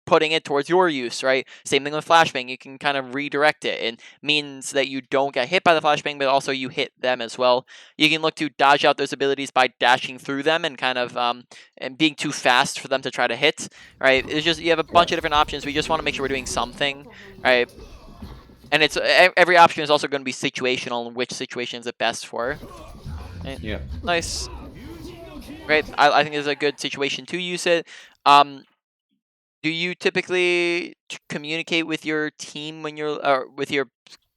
putting it towards your use, right? Same thing with flashbang. You can kind of redirect it. It means that you don't get hit by the flashbang, but also you hit them as well. You can look to dodge out those abilities by dashing through them and kind of and being too fast for them to try to hit, right? It's just you have a bunch of different options. We just want to make sure we're doing something, right? And it's every option is also going to be situational, and which situation is it best for. Right? Yeah. Nice. Right. I think it's a good situation to use it. Do you typically communicate with your team when you're, with your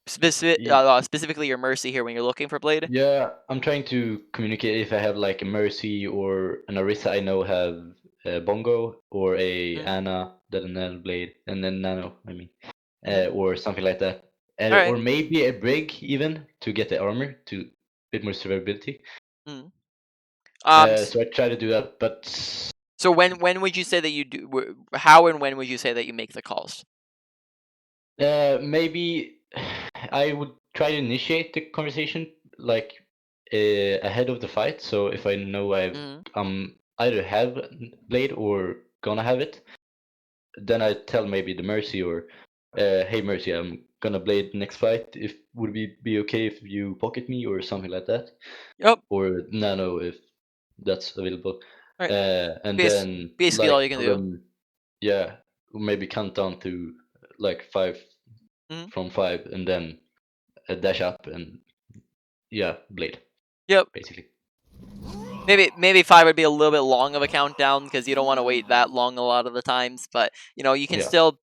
specifically your Mercy here when you're looking for Blade? Yeah, I'm trying to communicate if I have like a Mercy or an Orisa I know have a Bongo or a Mm. Ana that a Nano Blade and then Nano, I mean, Mhm. or something like that, and All right. or maybe a Brig even to get the armor to bit more survivability. Mm. So I try to do that, but So when would you say that you do? How and when would you say that you make the calls? maybe I would try to initiate the conversation like ahead of the fight. So if I know Mm. either have Blade or gonna have it, then I tell maybe the Mercy or hey Mercy, I'm gonna Blade next fight. If would it be okay if you pocket me or something like that, Yep. or Nano if that's available, All right. and then Basically all like you can tell do. them, yeah, maybe count down to like 5 Mm. from 5, and then dash up and yeah, Blade Yep. basically. Maybe 5 would be a little bit long of a countdown because you don't want to wait that long a lot of the times. But you can Yeah, still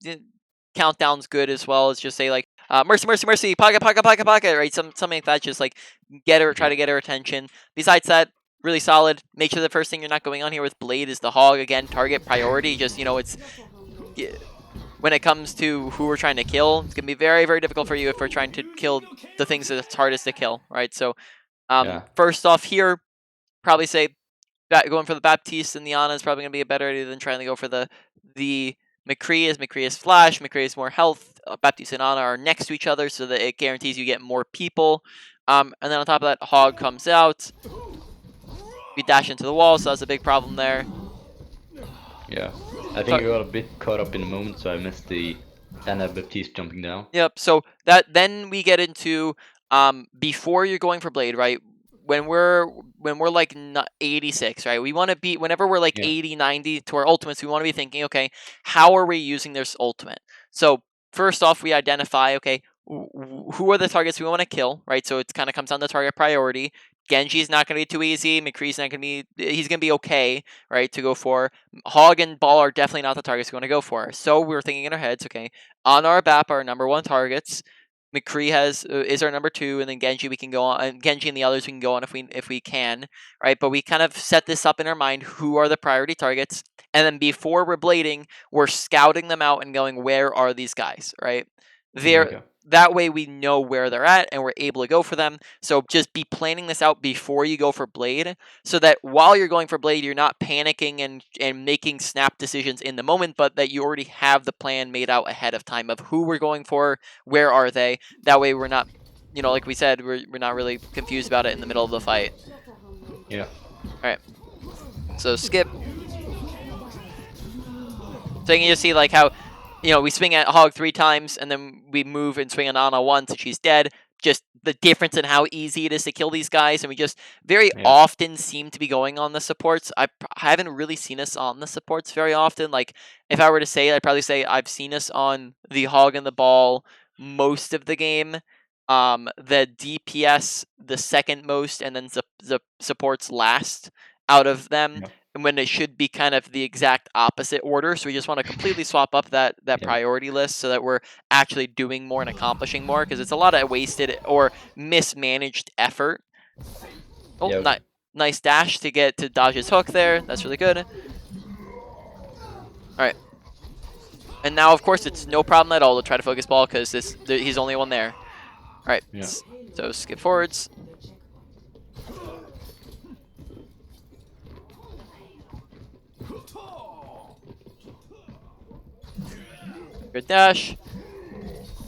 countdown's good as well. As just say like mercy, mercy, mercy, pocket, pocket, pocket, pocket, right? Something like that. Just like try yeah, to get her attention. Besides that, really solid. Make sure the first thing you're not going on here with Blade is the hog again. Target priority. Just it's when it comes to who we're trying to kill, it's gonna be very very difficult for you if we're trying to kill the things that's hardest to kill, right? So yeah, first off here, probably say going for the Baptiste and the Ana is probably going to be a better idea than trying to go for the McCree. As McCree is flash, McCree is more health. Baptiste and Ana are next to each other, so that it guarantees you get more people. And then on top of that, Hog comes out. We dash into the wall, so that's a big problem there. yeah. I think I got a bit caught up in the moment, so I missed the Anna Baptiste jumping down. Yep. So then we get into before you're going for Blade, right? When we're like 86, right? We want to be whenever we're like Yeah, 80, 90 to our ultimates, we want to be thinking, okay, how are we using this ultimate? So first off, we identify, okay, who are the targets we want to kill, right? So it kind of comes down to target priority. Genji's not going to be too easy. McCree's not going to be. He's going to be okay, right? To go for. Hog and Ball are definitely not the targets we want to go for. So we're thinking in our heads, okay, on our BAP, our number one targets. McCree is our number two, and then Genji we can go on, and Genji and the others we can go on if we can, right? But we kind of set this up in our mind: who are the priority targets, and then before we're blading, we're scouting them out and going, where are these guys, right? They're okay. that way we know where they're at and we're able to go for them. So just be planning this out before you go for Blade, so that while you're going for Blade, you're not panicking and making snap decisions in the moment, but that you already have the plan made out ahead of time of who we're going for, where are they. That way we're not, like we said, we're not really confused about it in the middle of the fight. Yeah, All right. So skip. So you can just see like how, we swing at Hog 3 times and then we move and swing on Ana once and she's dead. Just the difference in how easy it is to kill these guys, and we just very yeah, often seem to be going on the supports. I haven't really seen us on the supports very often. Like if I were to say, I'd probably say I've seen us on the Hog and the Ball most of the game. The DPS the second most, and then the supports last out of them, yeah, and when it should be kind of the exact opposite order. So we just want to completely swap up that yeah, priority list so that we're actually doing more and accomplishing more, because it's a lot of wasted or mismanaged effort. Oh, yeah. not Nice dash to get to dodge his hook there. That's really good. Alright. And now, of course, it's no problem at all to try to focus ball because he's only one there. Alright. Yeah. So skip forwards. Good dash.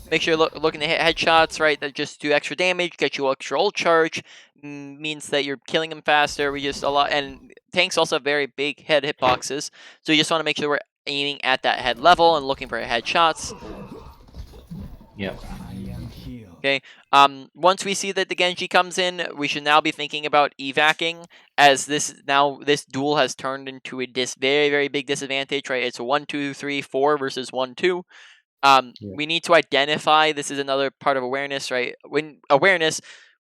Make sure you're looking to hit headshots, right? That just do extra damage, get you extra ult charge, means that you're killing him faster. We just and tanks also have very big head hitboxes, so you just want to make sure we're aiming at that head level and looking for headshots. Yeah. Okay. Once we see that the Genji comes in, we should now be thinking about evacing, as this duel has turned into a very, very big disadvantage, right? It's a 1, 2, 3, 4 versus 1, 2. We need to identify, this is another part of awareness, right? When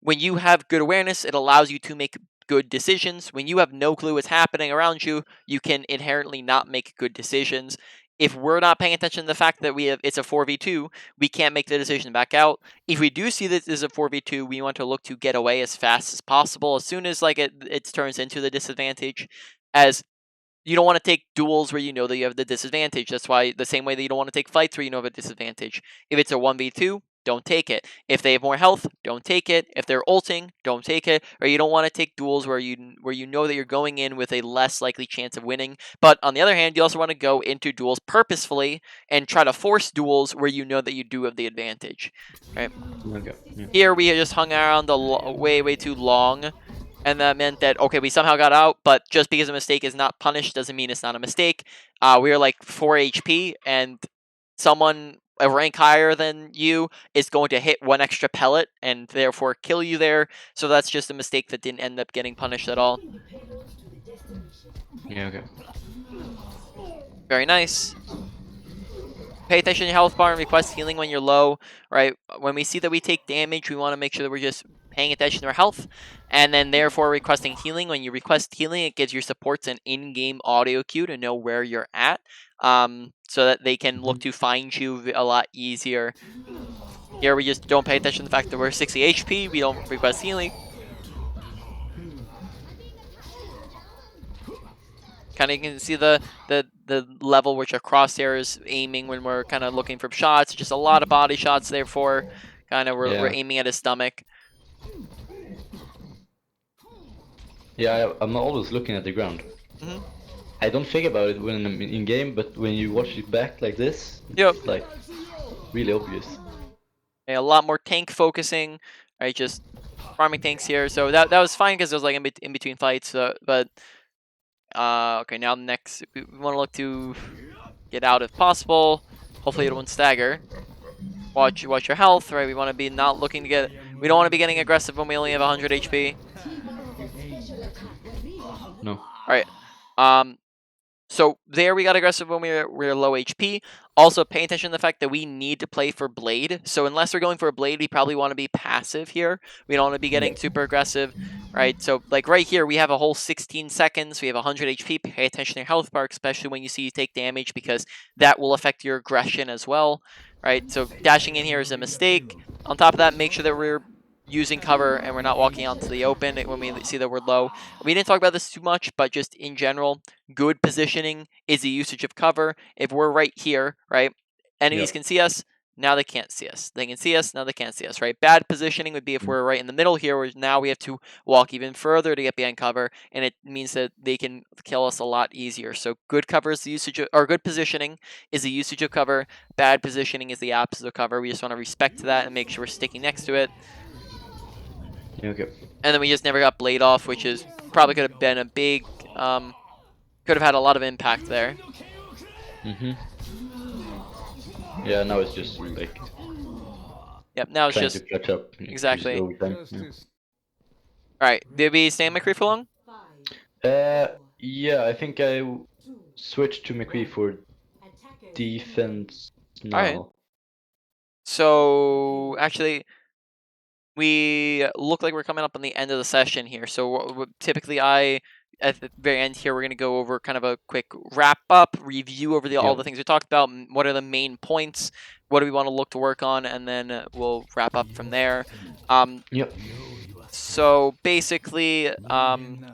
you have good awareness, it allows you to make good decisions. When you have no clue what's happening around you, you can inherently not make good decisions. If we're not paying attention to the fact that it's a 4v2, we can't make the decision to back out. If we do see that this is a 4v2, we want to look to get away as fast as possible, as soon as it turns into the disadvantage, as you don't want to take duels where you know that you have the disadvantage. That's why the same way that you don't want to take fights where you know have a disadvantage. If it's a 1v2, don't take it. If they have more health, don't take it. If they're ulting, don't take it. Or you don't want to take duels where you know that you're going in with a less likely chance of winning. But on the other hand, you also want to go into duels purposefully and try to force duels where you know that you do have the advantage. Right? Okay. Yeah. Here we just hung around way too long. And that meant that, okay, we somehow got out, but just because a mistake is not punished doesn't mean it's not a mistake. We are like 4 HP, and someone a rank higher than you is going to hit 1 extra pellet and therefore kill you there. So that's just a mistake that didn't end up getting punished at all. Yeah. Okay. Very nice. Pay attention to your health bar and request healing when you're low, right? When we see that we take damage, we want to make sure that we're just paying attention to our health, and then therefore requesting healing. When you request healing, it gives your supports an in-game audio cue to know where you're at, so that they can look to find you a lot easier. Here we just don't pay attention to the fact that we're 60 HP, we don't request healing. Kind of, you can see the level which our crosshair is aiming when we're kind of looking for shots. Just a lot of body shots, therefore kind of we're aiming at his stomach. Yeah, I'm always looking at the ground. I don't think about it when I'm in game, but when you watch it back like this, it's like really obvious. A lot more tank focusing, right? Just farming tanks here. So that was fine because it was like in between fights. But okay, now next we want to look to get out if possible. Hopefully it won't stagger. Watch your health, right? We want to be not looking to get. We don't want to be getting aggressive when we only have 100 HP. No. All right. So there we got aggressive when we're low HP. Also, pay attention to the fact that we need to play for Blade. So unless we're going for a Blade, we probably want to be passive here. We don't want to be getting super aggressive, right? So like right here, we have a whole 16 seconds. We have 100 HP. Pay attention to your health bar, especially when you see you take damage, because that will affect your aggression as well, right? So dashing in here is a mistake. On top of that, make sure that we're using cover and we're not walking onto the open when we see that we're low. We didn't talk about this too much, but just in general, good positioning is the usage of cover. If we're right here, right, enemies can see us, now they can't see us. They can see us, now they can't see us, right? Bad positioning would be if we're right in the middle here, where now we have to walk even further to get behind cover, and it means that they can kill us a lot easier. So good cover is the usage of, or good positioning is the usage of cover. Bad positioning is the opposite of cover. We just want to respect that and make sure we're sticking next to it. Okay. And then we just never got Blade off, which is probably could have been a big, could have had a lot of impact there. Yeah, now it's just like. Yep, now it's trying just to catch up. Exactly. All right. Did we stay in McCree for long? Yeah, I think I switched to McCree for defense now. Alright. So actually, we look like we're coming up on the end of the session here. So typically at the very end here, we're going to go over kind of a quick wrap up, review over all the things we talked about. What are the main points? What do we want to look to work on? And then we'll wrap up from there. So basically,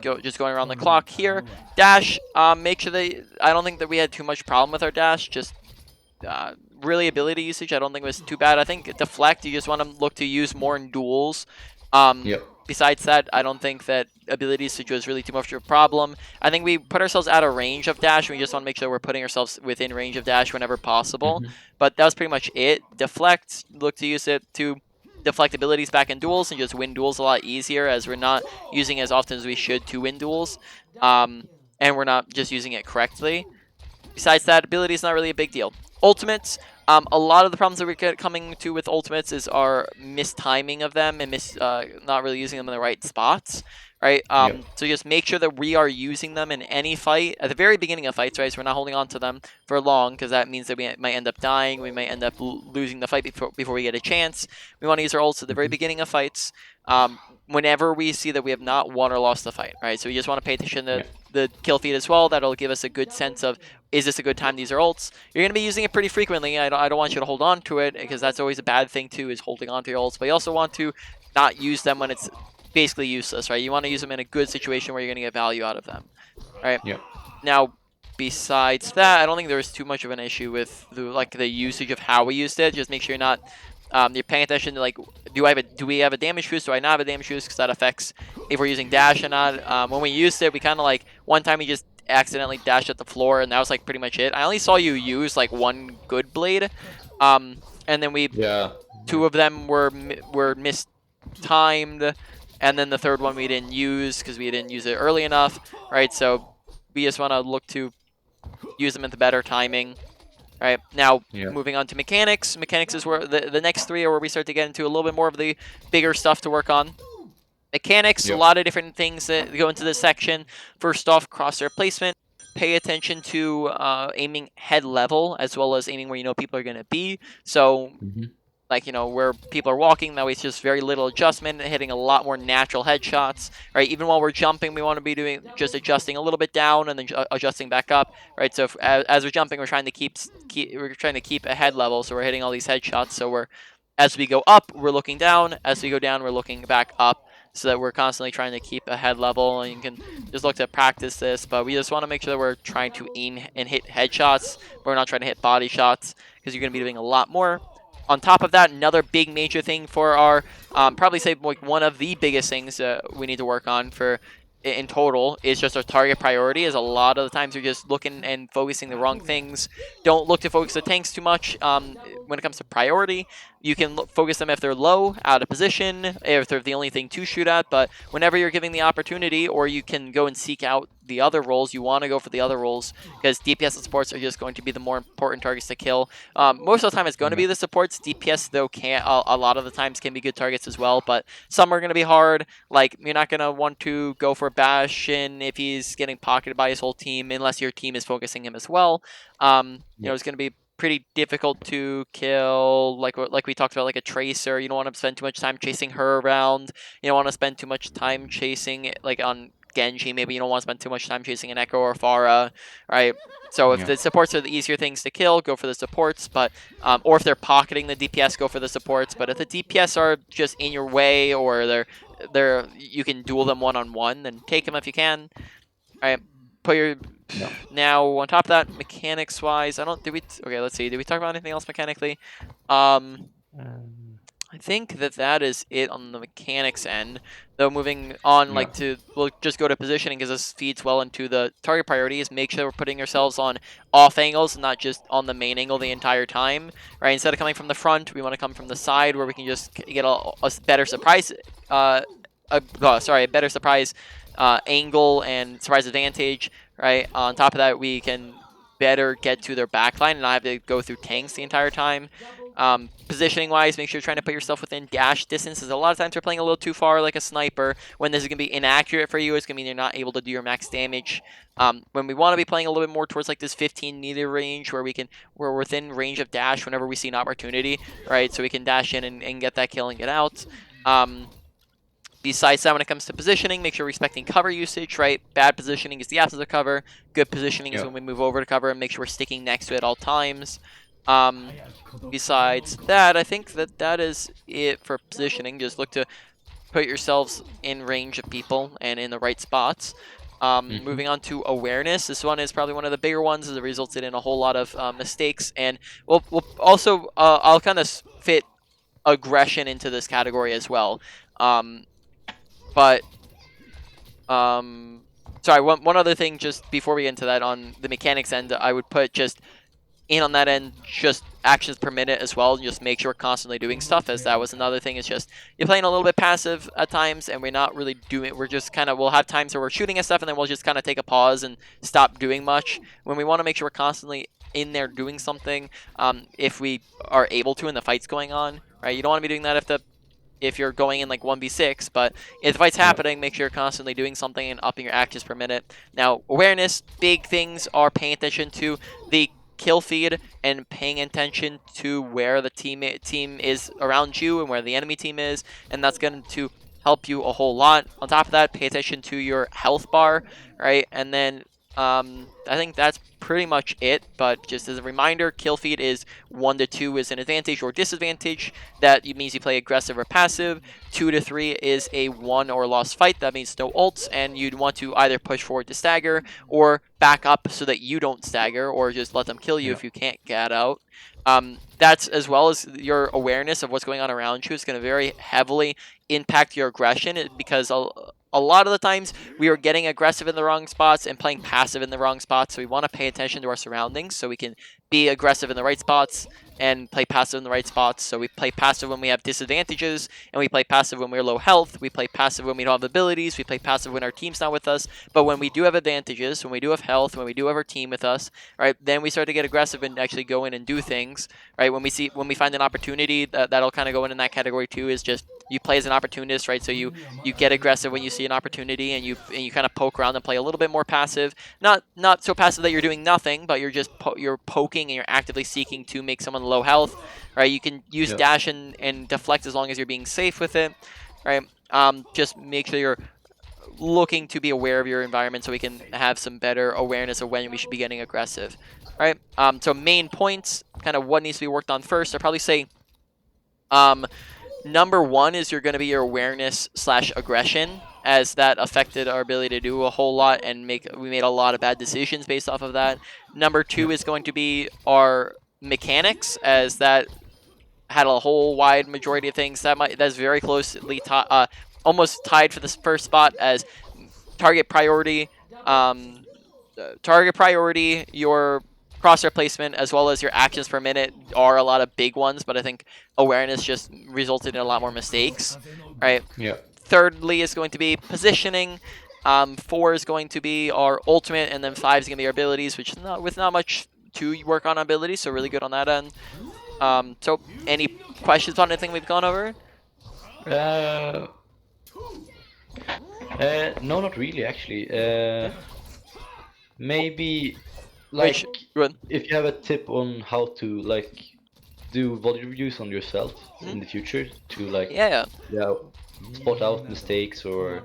just going around the clock here. Dash, make sure that I don't think that we had too much problem with our dash. Just really ability usage, I don't think was too bad. I think deflect, you just want to look to use more in duels. Yep. Besides that, I don't think that ability usage was really too much of a problem. I think we put ourselves out of range of dash, and we just want to make sure we're putting ourselves within range of dash whenever possible. But that was pretty much it. Deflect, look to use it to deflect abilities back in duels and just win duels a lot easier, as we're not using as often as we should to win duels. And we're not just using it correctly. Besides that, ability is not really a big deal. Ultimates, a lot of the problems that we're coming to with ultimates is our mistiming of them and not really using them in the right spots, right? So just make sure that we are using them in any fight at the very beginning of fights, right? So we're not holding on to them for long, because that means that we might end up dying. We might end up losing the fight before we get a chance. We want to use our ults at the very beginning of fights. Whenever we see that we have not won or lost the fight, right? So we just want to pay attention to the kill feed as well. That'll give us a good sense of, is this a good time to use our ults? You're going to be using it pretty frequently. I don't want you to hold on to it, because that's always a bad thing too, is holding on to your ults. But you also want to not use them when it's basically useless, right? You want to use them in a good situation where you're going to get value out of them, right? Yep. Now, besides that, I don't think there's too much of an issue with the usage of how we used it. Just make sure you're not you're paying attention to, like, do we have a damage boost? Do I not have a damage boost? Because that affects if we're using dash or not. When we used it, we kind of like one time we just accidentally dashed at the floor, and that was like pretty much it. I only saw you use like one good blade, and then two of them were mistimed, and then the third one we didn't use because we didn't use it early enough, right? So we just want to look to use them at the better timing. Right, now moving on to mechanics. Mechanics is where the next three are where we start to get into a little bit more of the bigger stuff to work on. Mechanics, a lot of different things that go into this section. First off, crosshair placement. Pay attention to aiming head level, as well as aiming where you know people are going to be. So like, you know, where people are walking, that way it's just very little adjustment, hitting a lot more natural headshots, right? Even while we're jumping, we want to be doing just adjusting a little bit down and then adjusting back up, right? So as we're jumping, we're trying to keep a head level, so we're hitting all these headshots. So as we go up, we're looking down. As we go down, we're looking back up, so that we're constantly trying to keep a head level. And you can just look to practice this, but we just want to make sure that we're trying to aim and hit headshots. We're not trying to hit body shots, because you're going to be doing a lot more. On top of that, another big major thing for our, probably say like one of the biggest things we need to work on in total is just our target priority. Is a lot of the times you're just looking and focusing the wrong things. Don't look to focus the tanks too much when it comes to priority. You can focus them if they're low, out of position, if they're the only thing to shoot at, but whenever you're giving the opportunity, or you can go and seek out the other roles, you want to go for the other roles, because DPS and supports are just going to be the more important targets to kill. Most of the time it's going to be the supports. DPS, though, a lot of the times can be good targets as well, but some are going to be hard. Like, you're not going to want to go for Bastion if he's getting pocketed by his whole team, unless your team is focusing him as well. You know, it's going to be pretty difficult to kill, like we talked about, like a Tracer. You don't want to spend too much time chasing her around. You don't want to spend too much time chasing, like on Genji, maybe you don't want to spend too much time chasing an Echo or Pharah, right? So if the supports are the easier things to kill, go for the supports, but or if they're pocketing the DPS, go for the supports. But if the DPS are just in your way, or you can duel them one-on-one, then take them if you can. All right, put your now on top of that, mechanics wise, okay, let's see, did we talk about anything else mechanically? I think that is it on the mechanics end. Though moving on, we'll just go to positioning, because this feeds well into the target priorities. Make sure we're putting ourselves on off angles, not just on the main angle the entire time, right? Instead of coming from the front, we want to come from the side, where we can just get a better surprise, a better surprise angle and surprise advantage, right? On top of that, we can better get to their backline and not have to go through tanks the entire time. Positioning wise, make sure you're trying to put yourself within dash distance. A lot of times we're playing a little too far like a sniper. When this is going to be inaccurate for you, it's going to mean you're not able to do your max damage. When we want to be playing a little bit more towards like this 15-meter range, where we're within range of dash whenever we see an opportunity, right? So we can dash in and get that kill and get out. Besides that, when it comes to positioning, make sure we're respecting cover usage, right? Bad positioning is the absence of cover. Good positioning is when we move over to cover, and make sure we're sticking next to it at all times. Besides that, I think that is it for positioning. Just look to put yourselves in range of people and in the right spots. Moving on to awareness. This one is probably one of the bigger ones, as it resulted in a whole lot of mistakes. And we'll also I'll kind of fit aggression into this category as well. But sorry, one other thing just before we get into that, on the mechanics end, I would put just in on that end, just actions per minute as well, and just make sure we're constantly doing stuff, as that was another thing. Is just you're playing a little bit passive at times, and we're not really doing, we're just kind of, we'll have times where we're shooting at stuff, and then we'll just kind of take a pause and stop doing much, when we want to make sure we're constantly in there doing something, if we are able to, and the fight's going on, right? You don't want to be doing that if you're going in like 1v6, but if the fight's happening, make sure you're constantly doing something and upping your actions per minute. Now, awareness, big things are paying attention to the kill feed and paying attention to where the team is around you and where the enemy team is, and that's going to help you a whole lot. On top of that, pay attention to your health bar, right? And then I think that's pretty much it, but just as a reminder, kill feed is 1 to 2 is an advantage or disadvantage. That means you play aggressive or passive. 2 to 3 is a won or lost fight. That means no ults, and you'd want to either push forward to stagger or back up so that you don't stagger, or just let them kill you if you can't get out. That's, as well as your awareness of what's going on around you, is going to very heavily impact your aggression, because a lot of the times we are getting aggressive in the wrong spots and playing passive in the wrong spots. So we want to pay attention to our surroundings so we can be aggressive in the right spots and play passive in the right spots. So we play passive when we have disadvantages, and we play passive when we're low health. We play passive when we don't have abilities. We play passive when our team's not with us. But when we do have advantages, when we do have health, when we do have our team with us, right, then we start to get aggressive and actually go in and do things, right? When we find an opportunity, that'll kind of go in that category too, is just you play as an opportunist, right? So you get aggressive when you see an opportunity, and you kind of poke around and play a little bit more passive. Not so passive that you're doing nothing, but you're just you're poking and you're actively seeking to make someone low health, right? You can use dash and deflect as long as you're being safe with it, right? Just make sure you're looking to be aware of your environment so we can have some better awareness of when we should be getting aggressive, right? So main points, kind of what needs to be worked on first. I'd probably say number one is you're going to be your awareness / aggression, as that affected our ability to do a whole lot, and we made a lot of bad decisions based off of that. Number two is going to be our mechanics, as that had a whole wide majority of things that's very closely almost tied for this first spot, as target priority, your crosshair placement, as well as your actions per minute are a lot of big ones, but I think awareness just resulted in a lot more mistakes, right? Yeah. Thirdly is going to be positioning. 4 is going to be our ultimate, and then 5 is going to be our abilities, which is not much to work on abilities, so really good on that end. So any questions on anything we've gone over? No, not really, actually. Maybe, like, Good. if you have a tip on how to, like, do volume reviews on yourself in the future to, like, Yeah. spot out mistakes, or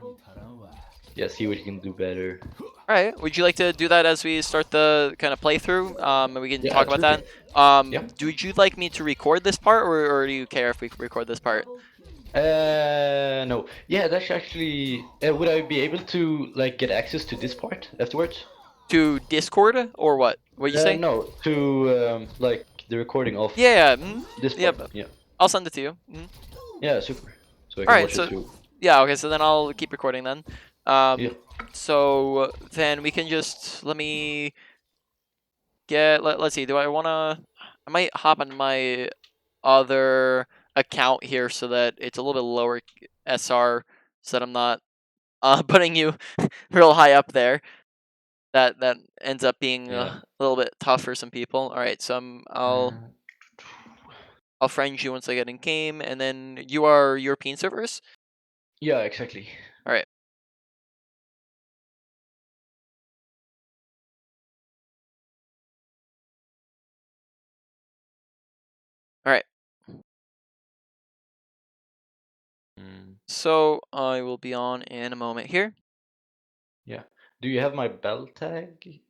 see what you can do better. All right. Would you like to do that as we start the kind of playthrough? And we can Yeah, talk about that. absolutely. Would you like me to record this part, or do you care if we record this part? No. Yeah, that's actually. Would I be able to, like, get access to this part afterwards? To Discord or what? What you say? No, to like the recording of Yeah. this Yeah. part. Yeah. I'll send it to you. Yeah, super. So I All can right. watch So it too. yeah. Okay. So then I'll keep recording then. Yeah. So then we can just let me get. Let's see. Do I wanna? I might hop on my other account here so that it's a little bit lower SR, so that I'm not putting you real high up there. That ends up being Yeah. a little bit tough for some people. All right, so I'll friend you once I get in game, and then you are European servers. Yeah, exactly. All right. All right. So I will be on in a moment here. Yeah. Do you have my bell tag?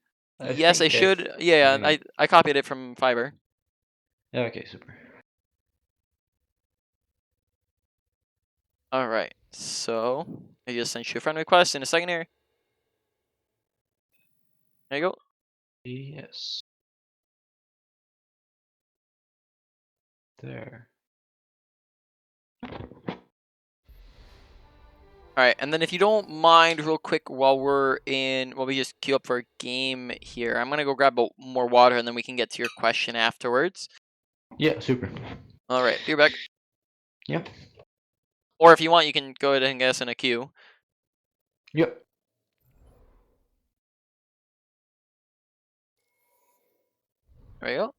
Yes, I think should. Yeah, yeah. I copied it from Fiverr. Yeah. Okay. Super. All right. So I just sent you a friend request in a second here. There you go. Yes. There. All right, and then if you don't mind, real quick, while we just queue up for a game here, I'm gonna go grab more water, and then we can get to your question afterwards. Yeah, super. All right, be right back. Yep. Or if you want, you can go ahead and get us in a queue. Yep. There you go.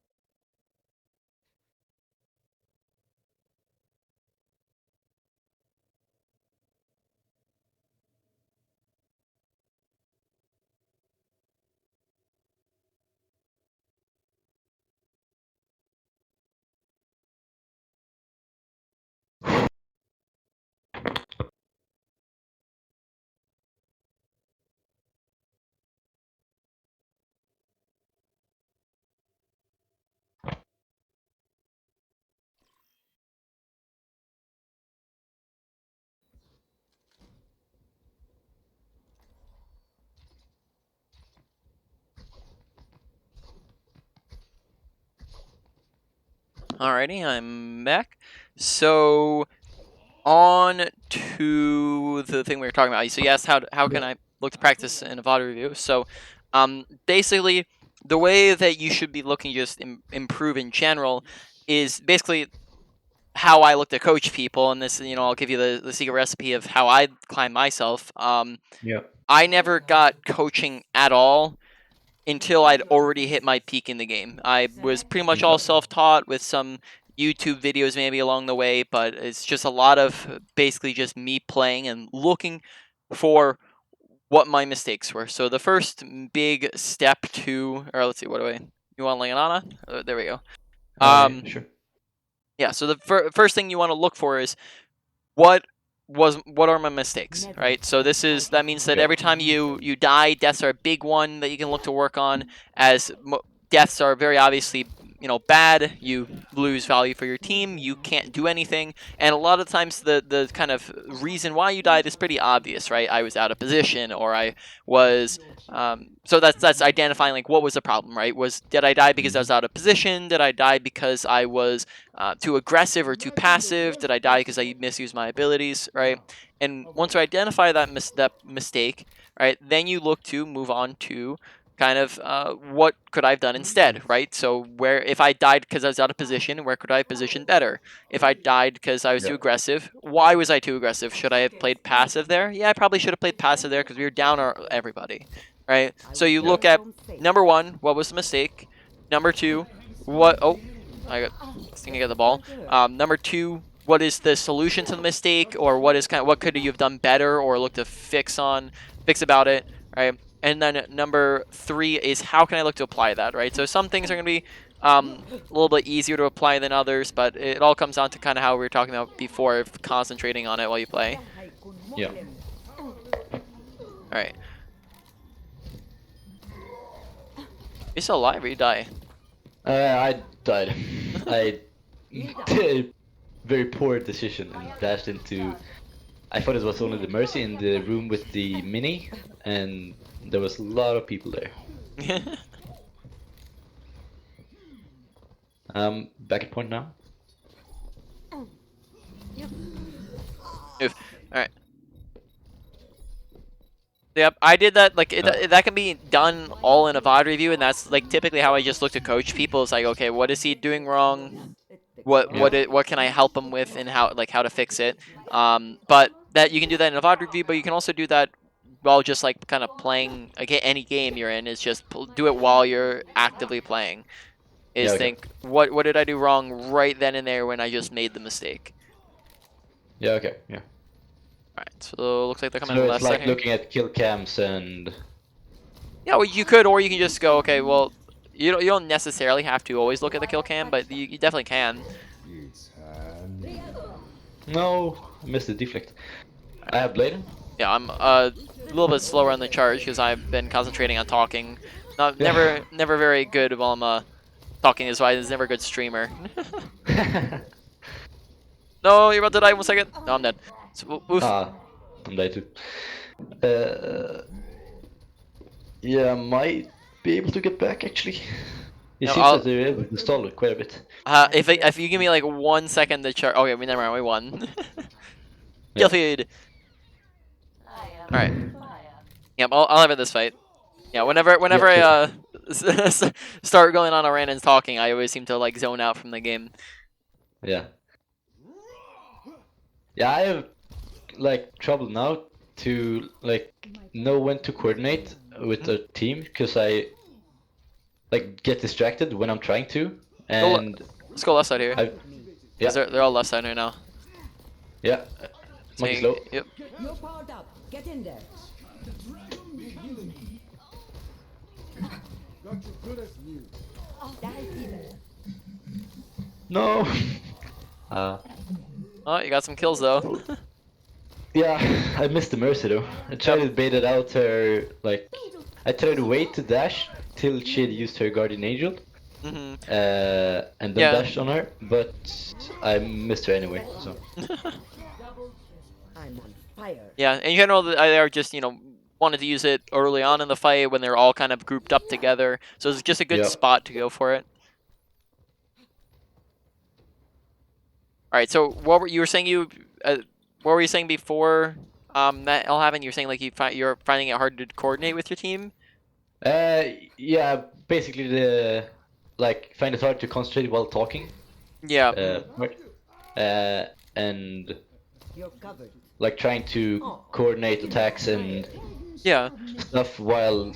Alrighty, I'm back. So on to the thing we were talking about. So you asked how can I look to practice in a VOD review. So basically the way that you should be looking to just improve in general is basically how I look to coach people, and this, I'll give you the secret recipe of how I climb myself. Yeah. I never got coaching at all until I'd already hit my peak in the game. I was pretty much all self-taught with some YouTube videos maybe along the way, but it's just a lot of basically just me playing and looking for what my mistakes were. So the first big step or let's see, you want Leonana? There we go. Yeah, sure. Yeah, so the first thing you want to look for is what are my mistakes, right? So that means that every time you die, deaths are a big one that you can look to work on, as deaths are very obviously bad. You lose value for your team, you can't do anything, and a lot of times the kind of reason why you died is pretty obvious, right? I was out of position, or I was so that's identifying like what was the problem, right? Did I die because I was out of position? Did I die because I was too aggressive or too passive? Did I die because I misused my abilities, right? And once you identify that mistake, right, then you look to move on to kind of what could I have done instead, right? So if I died because I was out of position, where could I have positioned better? If I died because I was too aggressive, why was I too aggressive? Should I have played passive there? Yeah, I probably should have played passive there because we were down everybody, right? So you look at number one, what was the mistake? Number two, what? Oh, I think I got the ball. Number two, what is the solution to the mistake, or what could you have done better or look to fix about it, right? And then number three is how can I look to apply that, right? So some things are going to be a little bit easier to apply than others, but it all comes down to kind of how we were talking about before, of concentrating on it while you play. Yeah. All right. You still alive or you die? I died. I did a very poor decision and dashed into. I thought it was only the Mercy in the room with the mini, and there was a lot of people there. Back at point now. All right. Yep, I did that. Like that can be done all in a VOD review, and that's like typically how I just look to coach people. It's like, okay, what is he doing wrong? What can I help him with, and how to fix it? But that you can do that in a VOD review, but you can also do that while just like kind of playing any game you're in. Is just do it while you're actively playing. Think what did I do wrong right then and there when I just made the mistake? Yeah. Okay. Yeah. Alright, so looks like they're coming So left it's side like here. looking at kill cams and. Yeah, well, you could, or you can just go, okay, well, you don't necessarily have to always look at the kill cam, but you definitely can. It's handy. No, I missed the deflect. I have blade. Yeah, I'm a little bit slower on the charge because I've been concentrating on talking. Yeah. Never very good while I'm talking. Is why it's never a good streamer. No, you're about to die in 1 second. No, I'm dead. So, oof. Ah, I'm dead too. Yeah, might be able to get back actually. It No, seems that they're able to stall it quite a bit. if you give me like 1 second to chart. Okay, we never mind. We won. Yeah. Kill feed. All right. Yep. I'll have it this fight. Yeah. Whenever Yeah, I start going on a rant and talking, I always seem to like zone out from the game. yeah. Yeah, I have like trouble now to like know when to coordinate with a team because I like get distracted when I'm trying to, Go and let's go left side here. I Cause yeah they're all left side right now. yeah So monkey's low. yep. You're powered up. Get in there. Dive deeper. No. Uh, Oh, you got some kills though. yeah, I missed the mercy though. I tried to bait it out her like I tried to wait to dash till she had used her guardian angel, hmm and then Yeah. dashed on her, but I missed her anyway. So I'm on fire. Yeah, in general, they are just wanted to use it early on in the fight when they're all kind of grouped up together. So it's just a good yeah. spot to go for it. All right. So what were you were saying what were you saying before that all happened? You were saying like you're finding it hard to coordinate with your team. Yeah, basically the like find it hard to concentrate while talking. Yeah. Part. And You're covered. like trying to coordinate attacks and Yeah. stuff while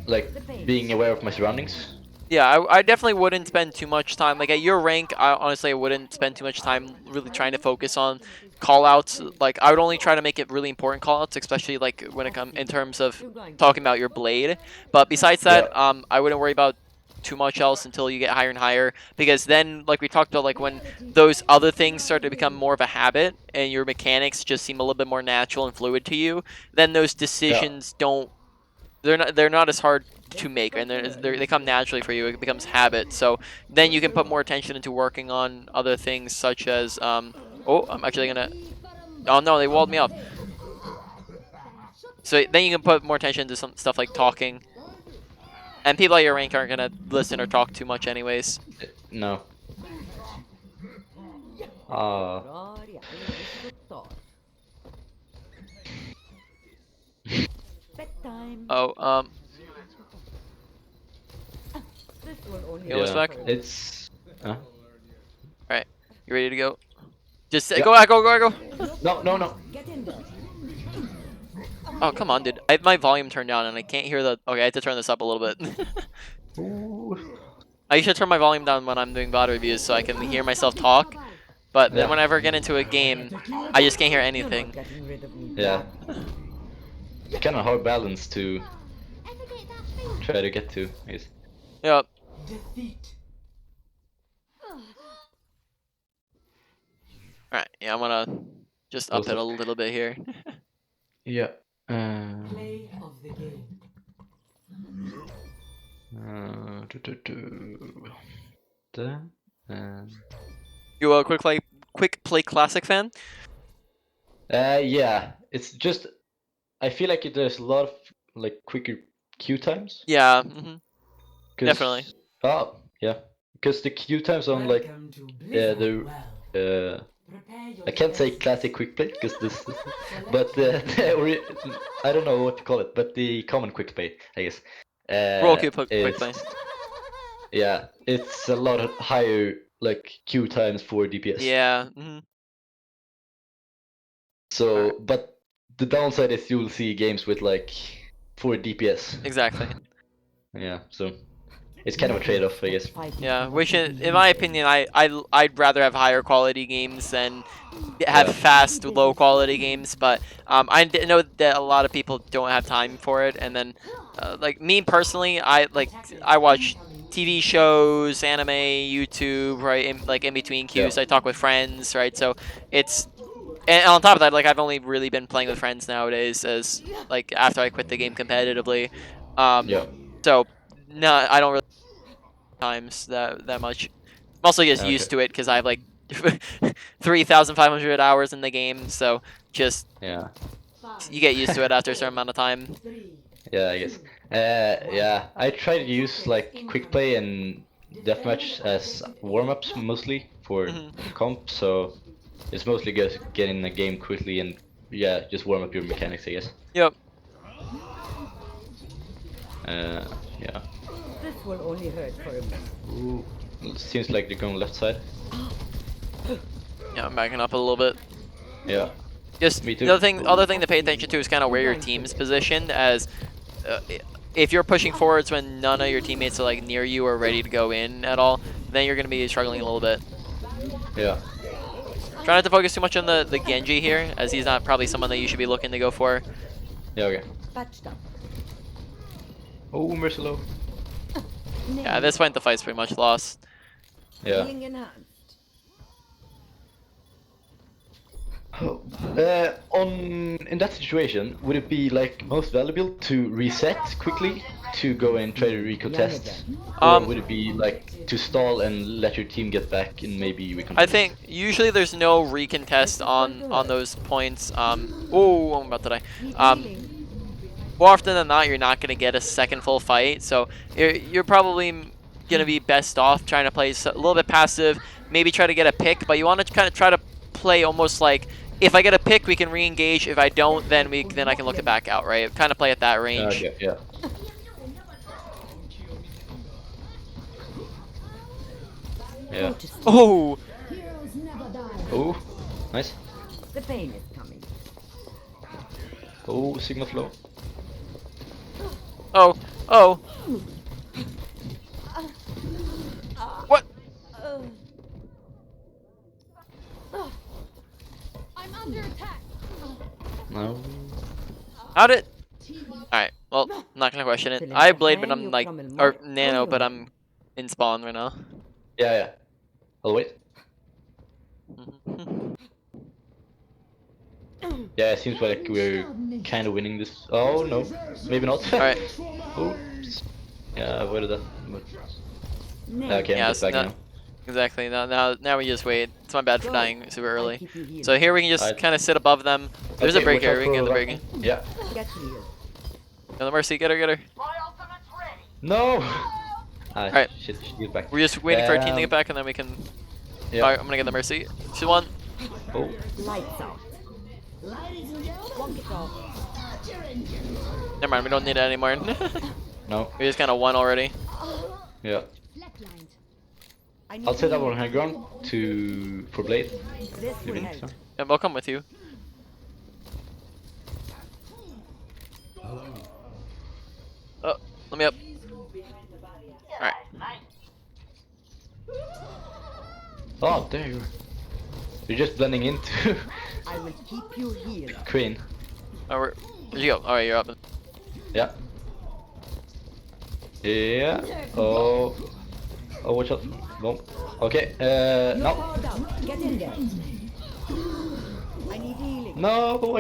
like being aware of my surroundings. Yeah, I definitely wouldn't spend too much time. Like at your rank, I honestly wouldn't spend too much time really trying to focus on callouts. Like I would only try to make it really important callouts, especially like when it comes in terms of talking about your blade. But besides that, Yeah. I wouldn't worry about too much else until you get higher and higher, because then like we talked about, like when those other things start to become more of a habit and your mechanics just seem a little bit more natural and fluid to you, then those decisions don't they're not as hard to make, and they come naturally for you. It becomes habit. So then you can put more attention into working on other things such as oh, I'm actually gonna, oh no, they walled me off. So then you can put more attention into some stuff like talking, and people at your rank aren't gonna listen or talk too much anyways. No. Gloria, bedtime. Oh, This one only. Yo, what's back? It's Alright, you ready to go? Just Yeah. go. no. Get in there. Oh, come on, dude. I have my volume turned down and I can't hear the... Okay, I have to turn this up a little bit. Ooh. I should turn my volume down when I'm doing VOD reviews so I can hear myself talk. But then Yeah. whenever I get into a game, I just can't hear anything. Getting rid of me. Yeah. Kind of hard balance to try to get to, I guess. Yep. Defeat. Alright, yeah, I'm gonna just up Close it a up. little bit here. Yeah. Play of the game. Then, You a quick play classic fan? yeah, it's just I feel like there's a lot of like quicker queue times. Yeah, 'Cause- definitely. Oh, yeah. Because the queue times on like Welcome to yeah Blizzard the Well. Prepare I can't say yourself. classic quick play because this, but I don't know what to call it, but the common quick play, I guess. Roll queue quick is- play. Yeah, it's a lot of higher like queue times for DPS. Yeah, So, but the downside is you'll see games with like 4 DPS. exactly. Yeah, so it's kind of a trade-off, I guess. Yeah, which in my opinion, I'd rather have higher quality games than have Yeah. fast, low quality games. But know that a lot of people don't have time for it. And then, like me personally, I watch TV shows, anime, YouTube, right? In between queues, Yeah. I talk with friends, right? So it's, and on top of that, like I've only really been playing with friends nowadays, as like after I quit the game competitively. Yeah. So no, I don't really times that much. I'm also just Okay. used to it because I have like 3,500 hours in the game, so just Yeah. you get used to it after a certain amount of time. Yeah, I guess. Yeah, I try to use like quick play and deathmatch as warm-ups mostly for Mhm. comp, so it's mostly just get in the game quickly and yeah, just warm up your mechanics, I guess. Yep. Yeah. This will only hurt for a minute. Ooh, it seems like they're going left side. Yeah, I'm backing up a little bit. Yeah. Just Me too. the other thing to pay attention to is kind of where your team's positioned. As if you're pushing forwards when none of your teammates are like near you or ready to go in at all, then you're gonna be struggling a little bit. Yeah. Try not to focus too much on the Genji here, as he's not probably someone that you should be looking to go for. Yeah. Okay. Patched up. Oh, Mercy low. Yeah, at this point the fight's pretty much lost. Yeah. Being enhanced. Oh, in that situation, would it be like most valuable to reset quickly to go and try to recontest, or would it be like to stall and let your team get back and maybe recontest? I think usually there's no recontest on those points. Oh, I'm about to die. More often than not, you're not going to get a second full fight, so you're probably going to be best off trying to play a little bit passive, maybe try to get a pick, but you want to kind of try to play almost like, if I get a pick, we can re-engage. If I don't, then I can look it back out, right? Kind of play at that range. Okay, yeah. Yeah. Oh! Oh, nice. The pain is coming. Oh, Sigma flow. Oh! Oh! What? I'm under attack. No. How did... Alright, well, I'm not gonna question it. I have Blade, but I'm like... Or Nano, but I'm in spawn right now. Yeah, yeah. I'll wait. Yeah, it seems like we're kind of winning this. Oh, no. Maybe not. Alright. Oops. Yeah, I avoided that. But... Nay. Okay, I'm Yeah, just back now. exactly. Now we just wait. It's my bad for dying super early. So here we can just kind of sit above them. There's a Okay, break watch out here. We can get for the break. Yeah. Get here. Go the Mercy. Get her, get her. No! Ah, Alright. shit, she get back. We're just waiting for our team to get back, and then we can... Yeah. Alright, I'm gonna get the Mercy. She won. Oh. Lights out. Walk it off. Never mind, we don't need it anymore. No. We just kind of won already. Yeah. Flatlined. I'll set up on high ground for Blade. This You will think help. so? Yeah, we'll come with you. Oh, let me up. Alright. Oh, there you are. You're just blending into I will keep you here. Queen. Oh, where'd you go? Alright, you're up. Yeah. Yeah. Oh. Oh, watch out. No. Okay. No. Power down. Get in there. I need healing. No.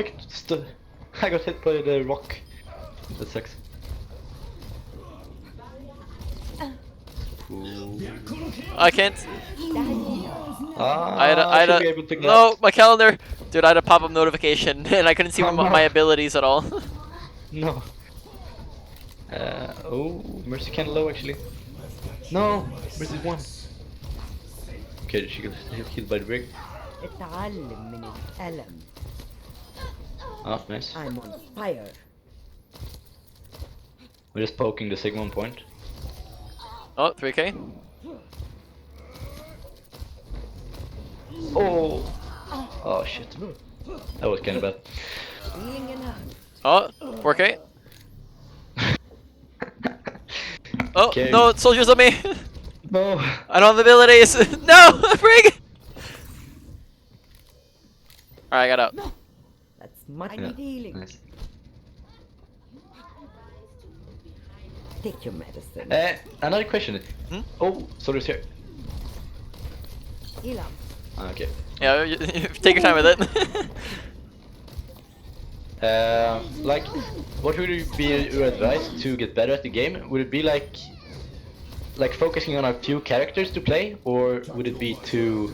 I got hit by the rock. That sucks. Ooh. I can't. Ah, I had should be able to pick that no, up. my calendar. Dude, I had a pop-up notification, and I couldn't see Oh, no. my abilities at all. No. Oh, Mercy kinda low actually. No, Mercy won. Okay, she got hit by the brig. اتعلم من الألم. Ah, nice. I'm on fire. We're just poking the Sigma point. Oh, 3k. Oh! Oh shit. That was kinda bad. Being enhanced. Oh, 4k. Oh, Okay. no, soldiers on me. No! I don't have abilities. No, frig. Alright, I got out. That's much. I Yeah, need healing. nice. Take your medicine. Another question. Hmm? Oh, soldiers here. Heal up. Ah, okay. Yeah, take your time with it. Like, what would be your advice to get better at the game? Would it be like focusing on a few characters to play, or would it be to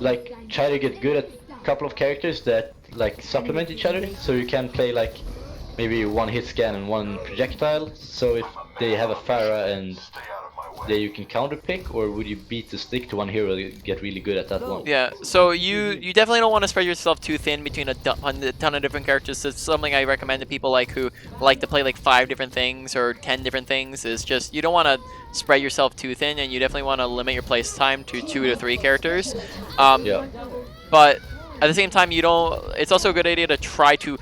like try to get good at a couple of characters that like supplement each other, so you can play like maybe one hit scan and one projectile. So if they have a Pharah and that you can counter pick, or would you beat the stick to one hero to get really good at that one? Yeah, so you definitely don't want to spread yourself too thin between a ton of different characters. It's something I recommend to people like who like to play like 5 different things or 10 different things. Is just you don't want to spread yourself too thin, and you definitely want to limit your place time to 2 to 3 characters. Yeah. But at the same time, you don't. It's also a good idea to try to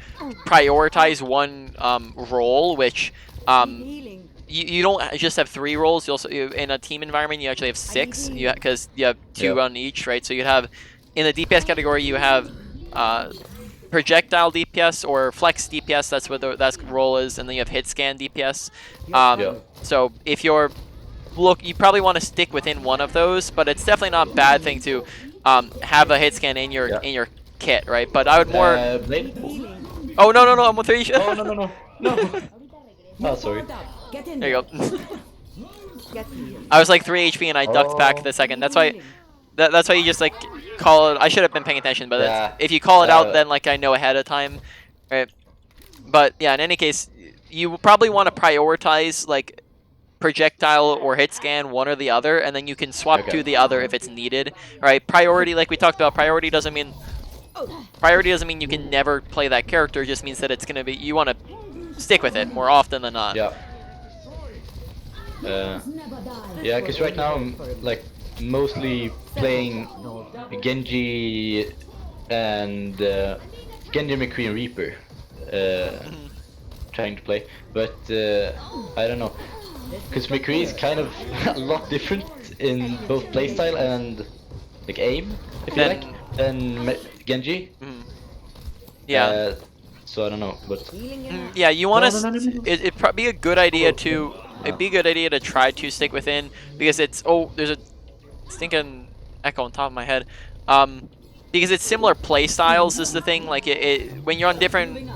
prioritize one role, which you don't just have 3 roles. You also in a team environment you actually have 6. Because you have 2 on each, right? So you have in the DPS category you have projectile DPS or flex DPS. That's what that role is, and then you have hit scan DPS. So if you're you probably want to stick within one of those, but it's definitely not a bad thing to have a hit scan in your kit, right? But I would more. Blade? Oh no, I'm with 3. Oh no. Oh, sorry. There you go. I was like 3 HP and I ducked back the second. That's why. That's why you just like call it. I should have been paying attention, but if you call it out, then like I know ahead of time, right? But yeah, in any case, you probably want to prioritize like projectile or hit scan, one or the other, and then you can swap to the other if it's needed, right? Priority, like we talked about, priority doesn't mean you can never play that character. It just means that it's gonna be you want to stick with it more often than not. Yeah. Yeah, because right now I'm like mostly playing Genji and Genji, McCree, and Reaper. Trying to play, but I don't know, because McCree is kind of a lot different in both playstyle and like aim, if you like, than Genji. Yeah. So I don't know, but yeah, you want to. It'd probably be a good idea to. It'd be a good idea to try to stick within because it's. Oh, there's a stinking echo on top of my head. Because it's similar play styles is the thing. Like when you're on different,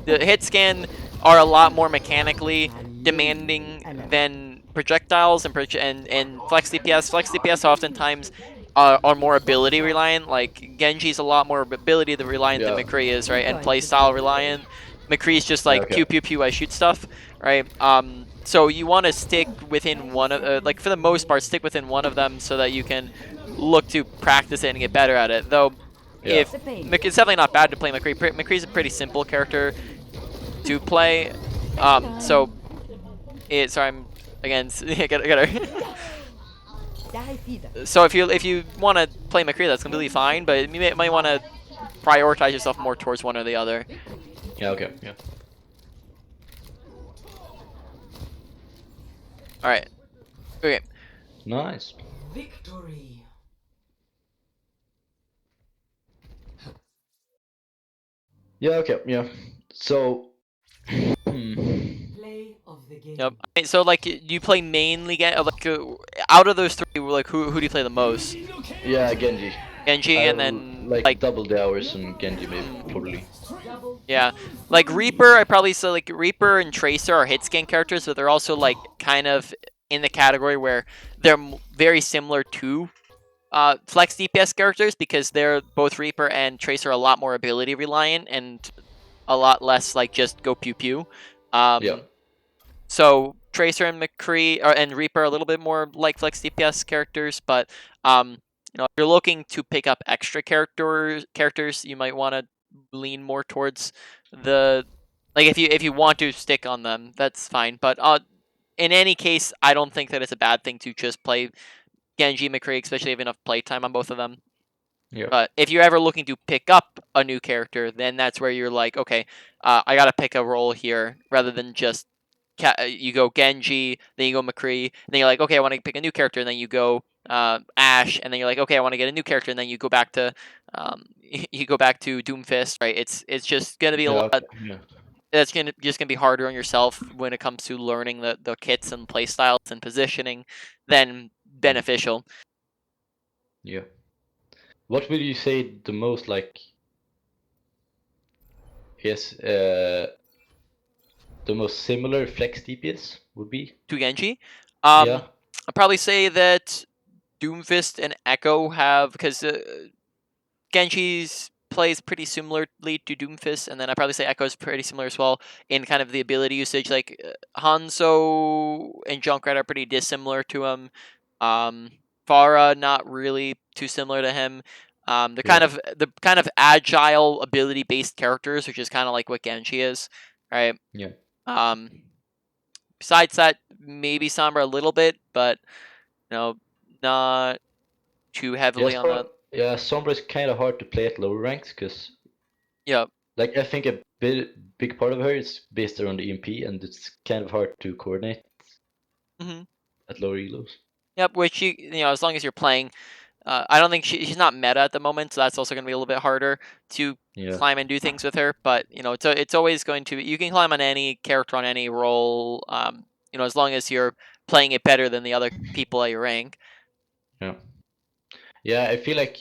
the hit scan are a lot more mechanically demanding than projectiles and flex DPS. Flex DPS oftentimes are more ability reliant. Like Genji's a lot more ability reliant than McCree is, right? And play style reliant. McCree's just like pew pew pew, I shoot stuff, right? So you want to stick within one of, like for the most part, stick within one of them so that you can look to practice it and get better at it. Though, it's definitely not bad to play McCree. McCree's a pretty simple character to play. So, sorry, I'm again. I gotta. So if you want to play McCree, that's completely fine. But you might want to prioritize yourself more towards one or the other. Yeah. Okay. Yeah. All right. Okay. Nice. Victory. Yeah. Okay. Yeah. So. Play of the game. Yep. So like, do you play mainly out of those 3? Like, who do you play the most? Yeah, Genji. Genji, and then like double the hours on Genji, maybe probably. Yeah, like Reaper, I probably say like Reaper and Tracer are hit scan characters, but they're also like kind of in the category where they're very similar to flex DPS characters because they're both Reaper and Tracer are a lot more ability reliant and a lot less like just go pew pew. Yeah. So Tracer and McCree and Reaper are a little bit more like flex DPS characters, but if you're looking to pick up extra characters, you might want to lean more towards the if you want to stick on them, that's fine. But in any case, I don't think that it's a bad thing to just play Genji, McCree, especially if you have enough playtime on both of them. Yeah. But if you're ever looking to pick up a new character, then that's where you're like, okay, I gotta pick a role here rather than just you go Genji, then you go McCree, and then you're like, okay, I want to pick a new character, and then you go Ash, and then you're like, okay, I want to get a new character, and then you go back to Doomfist, right? It's just gonna be a lot. Yeah. That's just gonna be harder on yourself when it comes to learning the kits and playstyles and positioning than beneficial. Yeah. What would you say the most like? Yes. The most similar flex DPS would be To Genji, yeah. I'd probably say that Doomfist and Echo have because Genji's plays pretty similarly to Doomfist, and then I probably say Echo's pretty similar as well in kind of the ability usage. Like Hanzo and Junkrat are pretty dissimilar to him. Pharah not really too similar to him. Yeah. The kind of agile ability based characters, which is kind of like what Genji is, right? Yeah. Um, besides that, maybe Sombra a little bit, but not too Yeah, heavily on that. yeah, Sombra is kind of hard to play at lower ranks because, Yeah. like, I think a big part of her is based around the EMP, and it's kind of hard to coordinate hmm at lower elos. Yep. Which as long as you're playing, I don't think she's not meta at the moment, so that's also going to be a little bit harder to Yeah. climb and do things with her. But it's always going to you can climb on any character on any role. As long as you're playing it better than the other people at your rank. Yeah. Yeah, I feel like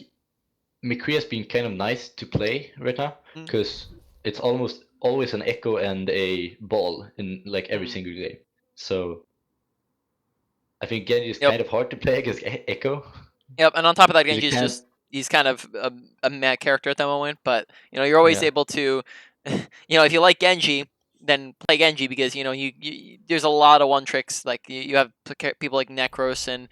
McCree has been kind of nice to play right now Mm, because it's almost always an echo and a ball in like every mm. single game. So I think Genji is Yep. kind of hard to play against Echo. Yep, and on top of that, 'Cause you Genji is can't. just he's kind of a mad character at the moment. But you're always Yeah. able to, if you like Genji, then play Genji because there's a lot of one tricks. Like you have people like Necros and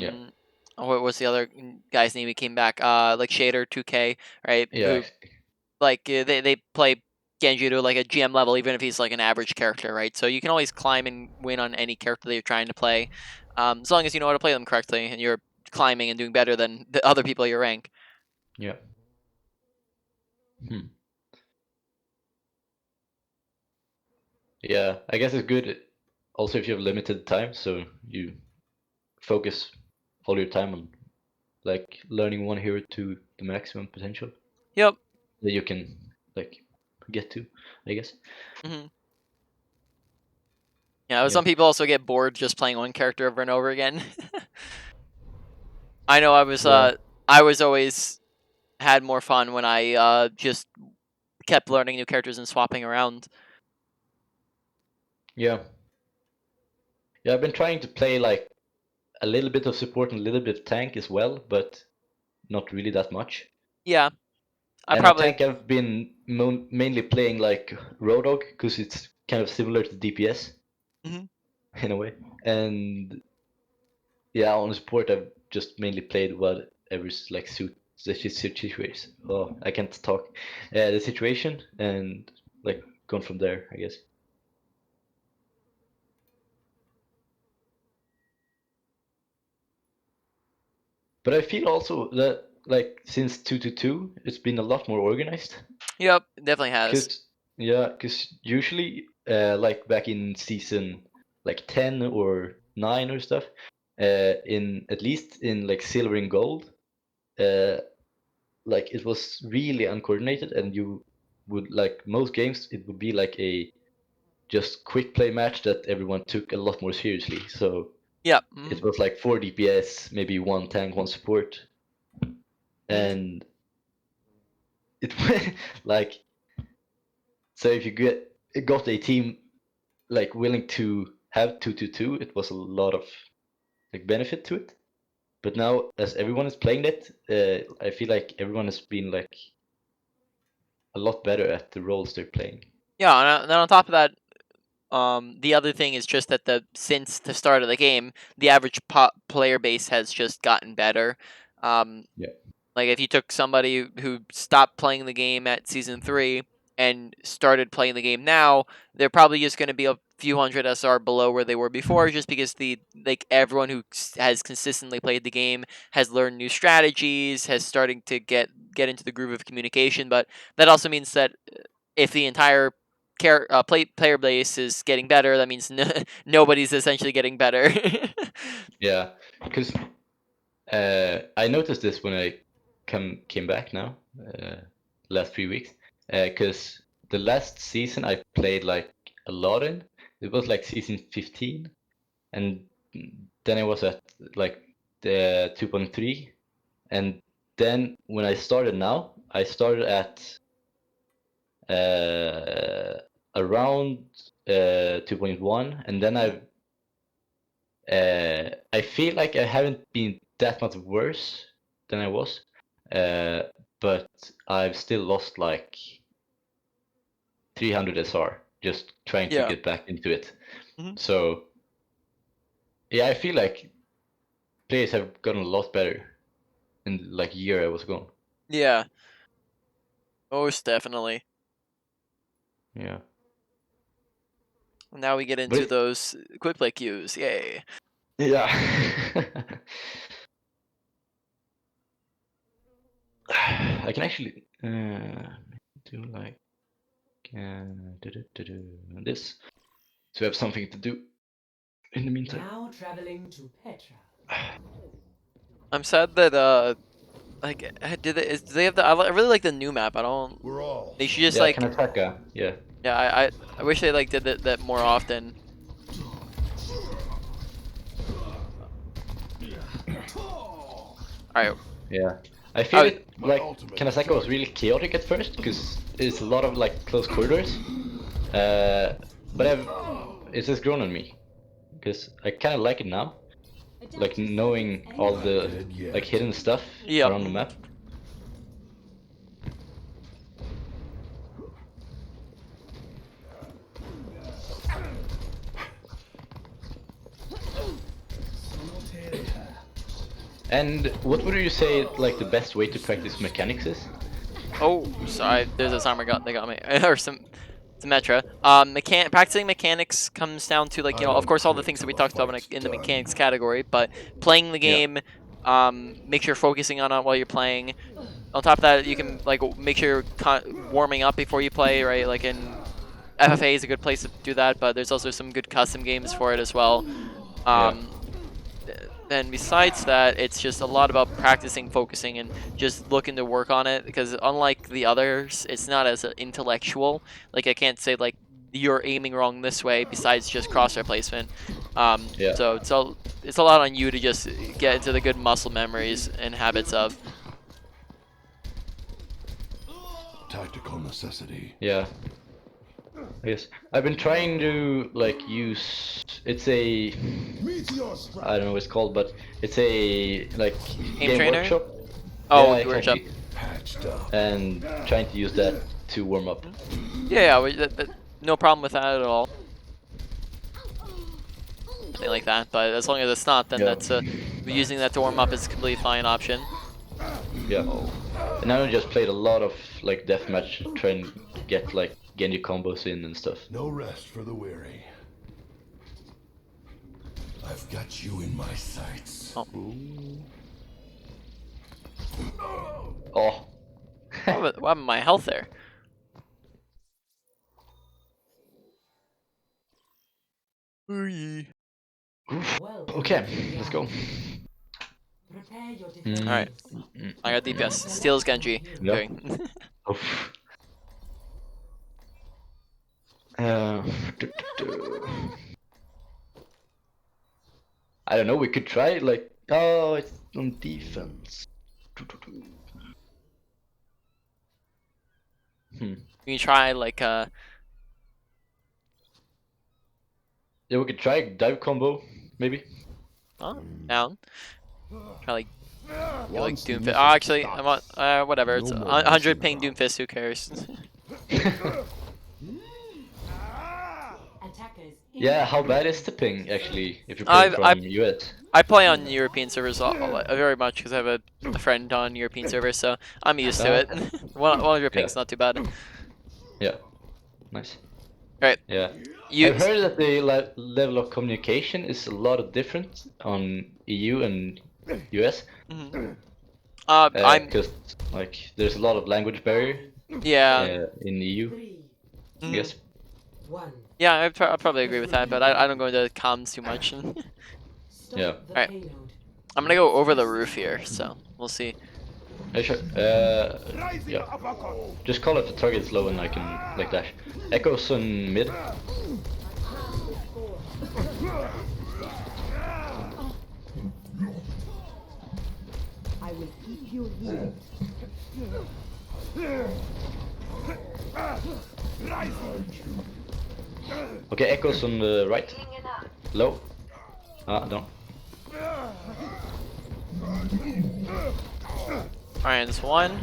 Yeah. what was the other guy's name? He came back. Like Shader 2K, right? Yeah. Who like they play Genji to like a GM level, even if he's like an average character, right? So you can always climb and win on any character that you're trying to play, as long as you know how to play them correctly and you're climbing and doing better than the other people at your rank. Yeah. Hmm. Yeah, I guess it's good also if you have limited time, so you focus all your time on like learning one hero to the maximum potential Yep. that you can like get to, I guess. hmm Yeah, but Yeah. some people also get bored just playing one character over and over again. I know Yeah. I was always had more fun when I just kept learning new characters and swapping around. Yeah. Yeah, I've been trying to play like a little bit of support and a little bit of tank as well, but not really that much. Yeah, I And on probably. tank, I've been mainly playing like Roadhog because it's kind of similar to DPS Mhm. in a way. And yeah, on support, I've just mainly played whatever's like suits the situation. Oh, I can't talk. The situation and like gone from there, I guess. But I feel also that like since 222, it's been a lot more organized. Yep, definitely has. Cause usually, like back in season like 10 or 9 or stuff, in at least in like silver and gold, uh, like it was really uncoordinated, and you would like most games, it would be like a just quick play match that everyone took a lot more seriously. So Yep. it was like 4 DPS, maybe one tank, one support, Mhm. and it like so if you got a team like willing to have 222, it was a lot of like benefit to it. But now, as everyone is playing it, I feel like everyone has been like a lot better at the roles they're playing. Yeah, and then on top of that, the other thing is just that since the start of the game, the average player base has just gotten better. Um, Yeah. like if you took somebody who stopped playing the game at season 3 and started playing the game now, they're probably just going to be a few hundred SR below where they were before, just because everyone who has consistently played the game has learned new strategies, has starting to get into the groove of communication. But that also means that if the entire player base is getting better, that means nobody's essentially getting better. Yeah, because I noticed this when I came back now, last 3 weeks, because the last season I played like a lot in, it was like season 15, and then I was at like the 2.3, and then when I started now, I started at uh, around 2.1, and then I feel like I haven't been that much worse than I was. Uh, but I've still lost like 300 SR just trying to Yeah. get back into it. Mhm. So yeah, I feel like players have gotten a lot better in like year I was gone. Yeah. Most definitely. Yeah. Now we get But into those quick play queues. Yay. yeah. I can actually do like this to have something to do in the meantime. Now traveling to Petra. I'm sad that like do they have the I really like the new map. I don't. We're all. They should just Yeah, like Kanataka. Yeah. yeah. I wish they like did that more often. All right. Yeah. I feel Oh. it like Kanasaka was really chaotic at first because it's a lot of like close corridors. But it's just grown on me because I kind of like it now, like knowing all the like hidden stuff Yep. around the map. And what would you say like the best way to practice mechanics is? Oh, sorry. There's a timer they got me or some Metra. Practicing mechanics comes down to like of course all the things that we talked about in the mechanics category, but playing the game, make sure you're focusing on it while you're playing. On top of that, you can like make sure you're warming up before you play, right? Like in FFA is a good place to do that, but there's also some good custom games for it as well. And besides that, it's just a lot about practicing, focusing, and just looking to work on it. Because unlike the others, it's not as intellectual. Like I can't say like you're aiming wrong this way. Besides just crosshair placement. So it's a lot on you to just get into the good muscle memories and habits of. Tactical necessity. Yeah. I guess I've been trying to like use it's a I don't know what it's called, but it's a like game trainer? workshop. Oh, Yeah, workshop. exactly. Patched up. And trying to use that to warm up. Yeah, no problem with that at all. Something like that, but as long as it's not, then that's using that to warm up is a completely fine option. Yeah. And now I just played a lot of like deathmatch, trying to get like Genji combos in and stuff. No rest for the weary. I've got you in my sights. Oh. Oh. What happened to my health there? Okay, let's go. Prepare your Alright. I got DPS. Steals Genji. Yep. Doing. Oof. I don't know, we could try like it's on defense. You can try like Yeah, we could try dive combo, maybe. down. Try like Doomfist. Oh, actually, I want whatever. It's 100 ping Doomfist. Who cares? Yeah, how bad is the ping actually if you're playing from US? I play on European servers very much because I have a friend on European servers, so I'm used to it. 100 ping's not too bad. Yeah, nice. Right. Yeah. I've heard that the level of communication is a lot different on EU and US. Because like there's a lot of language barrier. Yeah. In EU. I guess. Yeah, I'd probably agree with that, but I don't go into comms too much. Yeah. Alright. I'm gonna go over the roof here, so we'll see. Sure. Yeah. Just call it the target's low and I can like dash. Echoes on mid. I will keep you here. Okay, Echoes on the right. Low. No. Alright, this one.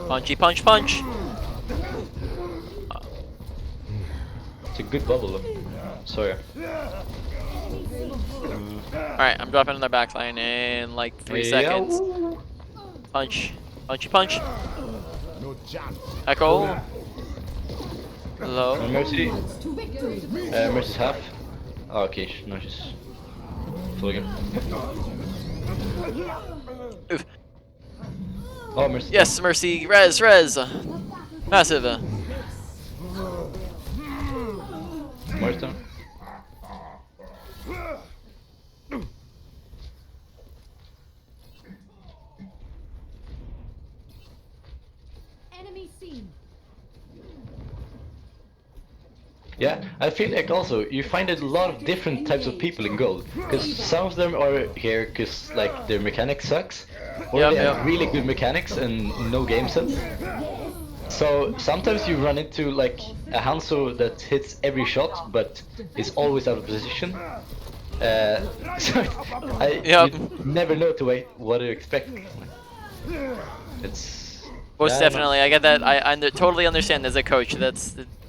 Punchy punch punch. It's a good bubble though. Sorry. Alright, I'm dropping on their backline in like 3 Yeah, seconds. woo. Punch. Punchy punch. No chance. Echo. Low. Mercy. To victory. Mercy's half. Oh, okay, no, she's full again. Oof. Oh, Mercy. Yes, Mercy. Res. Massive. Mercy down. Enemy seen. Yeah, I feel like also you find a lot of different types of people in gold, because some of them are here because like their mechanics sucks, or Yep, they have yep. really good mechanics and no game sense. So sometimes you run into like a Hanzo that hits every shot but is always out of position. So Yep. you never know what to expect. It's Most yeah, I don't know. definitely, I get that. I totally understand as a coach.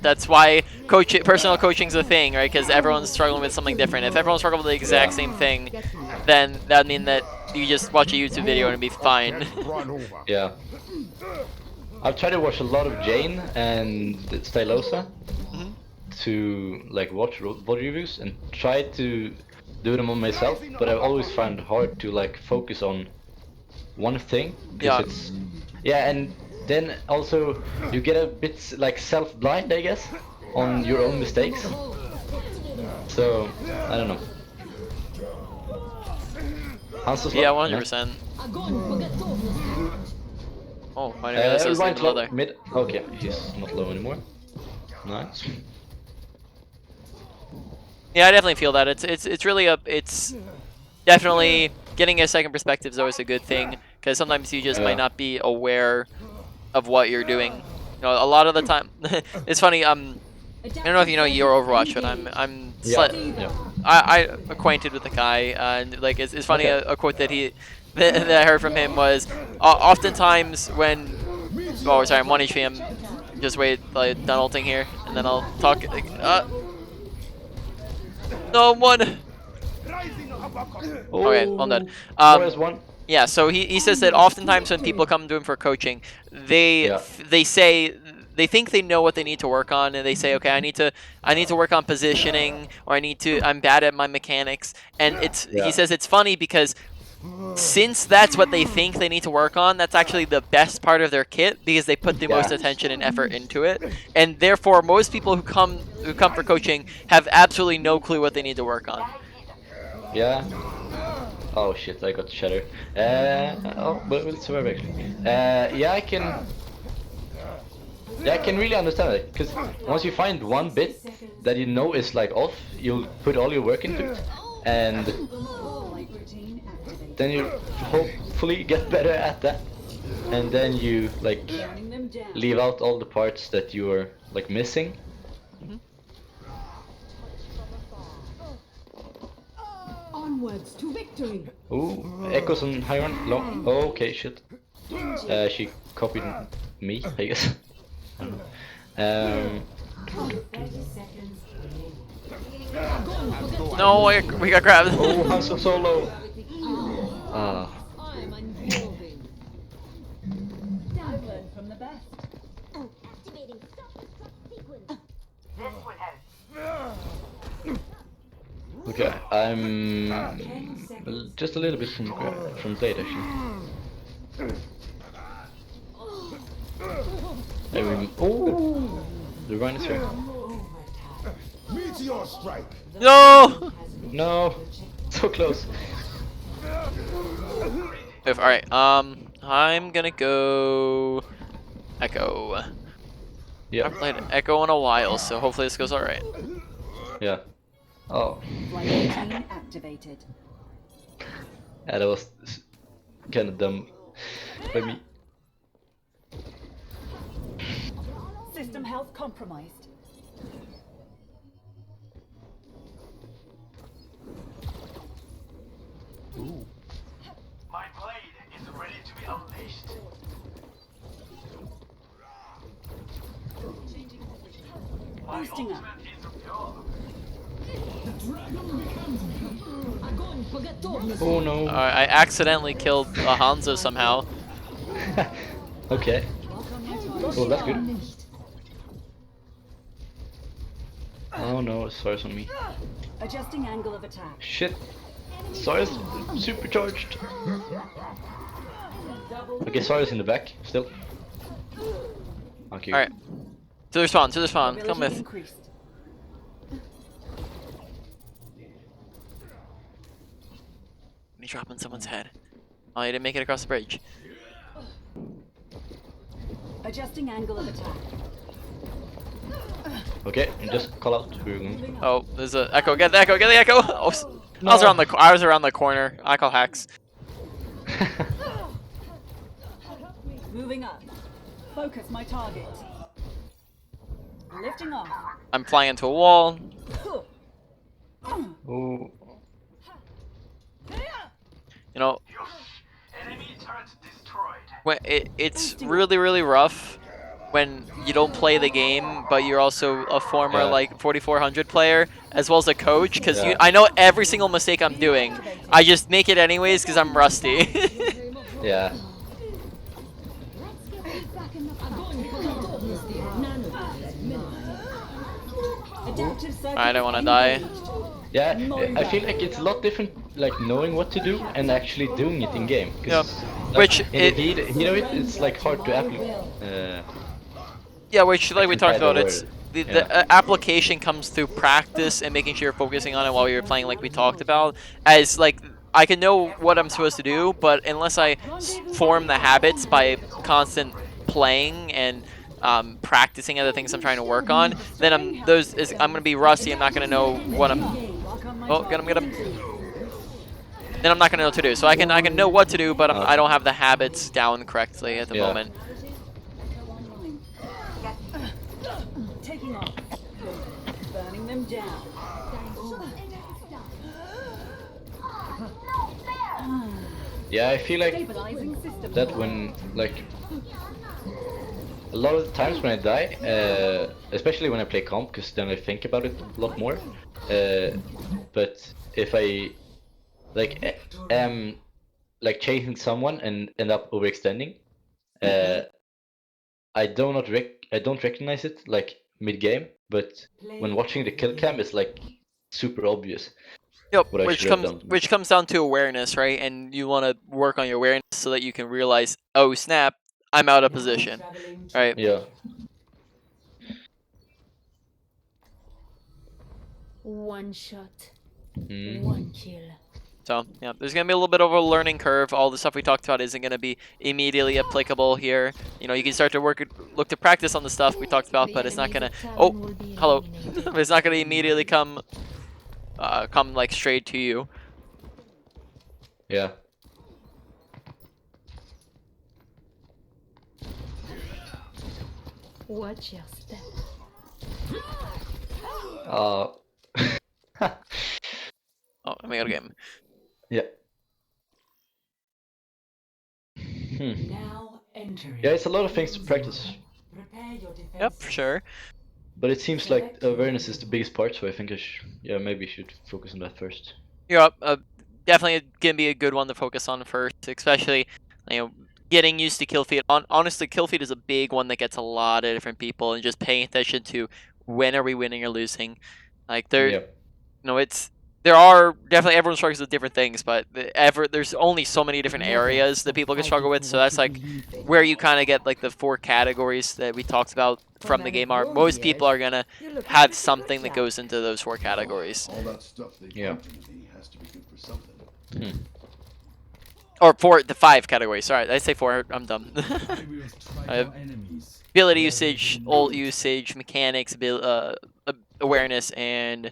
That's why personal coaching's a thing, right? Because everyone's struggling with something different. If everyone's struggling with the exact same thing, then that'd mean that you just watch a YouTube video and it'd be fine. Run over. Yeah. I've tried to watch a lot of Jane and Stylosa Mhm. to like watch VOD reviews and try to do them on myself, but I've always found it hard to like focus on one thing because Yeah. it's and then also you get a bit like self-blind, I guess, on your own mistakes. So I don't know. Hanzo's Yeah, low? 100%. Oh, I didn't realize I was Ryan's low low. there. Mid. Okay, he's not low anymore. Nice. Yeah, I definitely feel that. It's really it's definitely getting a second perspective is always a good thing because sometimes you just Yeah. might not be aware of what you're doing. You know, a lot of the time, it's funny. I don't know if you know your Overwatch, but I'm Yeah. I acquainted with the guy, and like it's funny. Okay. A quote that that I heard from him was, oftentimes when oh sorry, I'm 1 HP. I'm just wait like done ulting here, and then I'll talk. No one. Okay, well done. More is one. Yeah, so he says that oftentimes when people come to him for coaching, Yeah. they say they think they know what they need to work on, and they say, okay, I need to work on positioning, or I'm bad at my mechanics, and he Yeah. says it's funny because since that's what they think they need to work on, that's actually the best part of their kit because they put the most Yeah. attention and effort into it, and therefore most people who come for coaching have absolutely no clue what they need to work on. Yeah. Oh shit, I got shattered. Oh, but we'll survive actually. Yeah, I can. Yeah, I can really understand it because once you find one bit that you know is like off, you'll put all your work into it, and then you hopefully get better at that, and then you like leave out all the parts that you are like missing. Onwards to victory. Ooh, Echoes on high run, low. Oh, okay, shit. She copied me, I guess. I don't know. 30 seconds remaining. No, we got grabbed. Oh, Hanzo solo. Ah, I'm unfolding. I've learned from the best. Activating self-destruct sequence. okay. I'm just a little bit from Blade actually. Oh, the run is here. Meteor strike. No. No, so close. Alright, I'm gonna go Echo. I Yeah, haven't played Echo in a while, so hopefully this goes alright. yeah. Oh, Flight routine activated. yeah, that was kind of dumb by me. System health compromised. My blade is ready to be unleashed. Boosting up. Oh no. I accidentally killed a Hanzo somehow. Okay. Oh, that's good. Oh no, Sar's on me. Adjusting angle of attack. Shit. Sar's supercharged. Okay, Sar's in the back still. Okay. Alright. To the spawn, to the spawn. Come Ability with. increased. Me dropping someone's head. Oh, you didn't make it across the bridge. Adjusting angle of attack. Okay, and just call out who you're going. Oh, there's a echo. Get the echo. Get the echo. Oh, I was around the. I was around the corner. I call hacks. Moving up. Focus my target. Lifting off. I'm flying into a wall. Oh. You know, when it's really rough when you don't play the game, but you're also a former like 4400 player as well as a coach, because I know every single mistake I'm doing. I just make it anyways because I'm rusty. Yeah. I don't want to die. Yeah, I feel like it's a lot different, like knowing what to do and actually doing it in game. Yep. Like, Which in the heat, you know, it's like hard to apply. Yeah, which like we talked about, the it's word. the application comes through practice and making sure you're focusing on it while you're playing, like we talked about. As like I can know what I'm supposed to do, but unless I form the habits by constant playing and practicing other things I'm trying to work on, then I'm gonna be rusty. I'm not gonna know what I'm. Oh, get him! Then I'm not gonna know what to do. So I can know what to do, but I don't have the habits down correctly at the moment. Taking off. Burning them down. Yeah, I feel like Stabilizing system. that when like a lot of the times when I die, especially when I play comp, because then I think about it a lot more. But if I like am like chasing someone and end up overextending, I don't recognize it like mid game, but when watching the kill cam, it's like super obvious. Yep, What I should have done. which comes down to awareness, right? And you want to work on your awareness so that you can realize, oh snap, I'm out of position, right? Yeah. One shot, Mm. one kill. So yeah, there's gonna be a little bit of a learning curve. All the stuff we talked about isn't gonna be immediately applicable here. You know, you can start to look to practice on the stuff we talked about, but it's not gonna. Oh, hello. It's not gonna immediately come like straight to you. Yeah. Watch your step. Oh, let me go to game. yeah. Now entering. Yeah, it's a lot of things to practice, Prepare your defense. Yep, for sure. but it seems like awareness is the biggest part. So I think maybe I should focus on that first. You're up. Definitely gonna be a good one to focus on first, especially getting used to kill feed. Honestly, kill feed is a big one that gets a lot of different people, and just paying attention to when are we winning or losing. Like Yeah. there are definitely, everyone struggles with different things, but there's only so many different areas that people can struggle with. So that's like where you kind of get like the 4 categories that we talked about from the game art. Most people are gonna have something that goes into those 4 categories. All that stuff they Yeah. put into me has to be good for something. Or 5 categories. Sorry, did I say 4? I'm dumb. Ability usage, ult usage, mechanics, awareness, and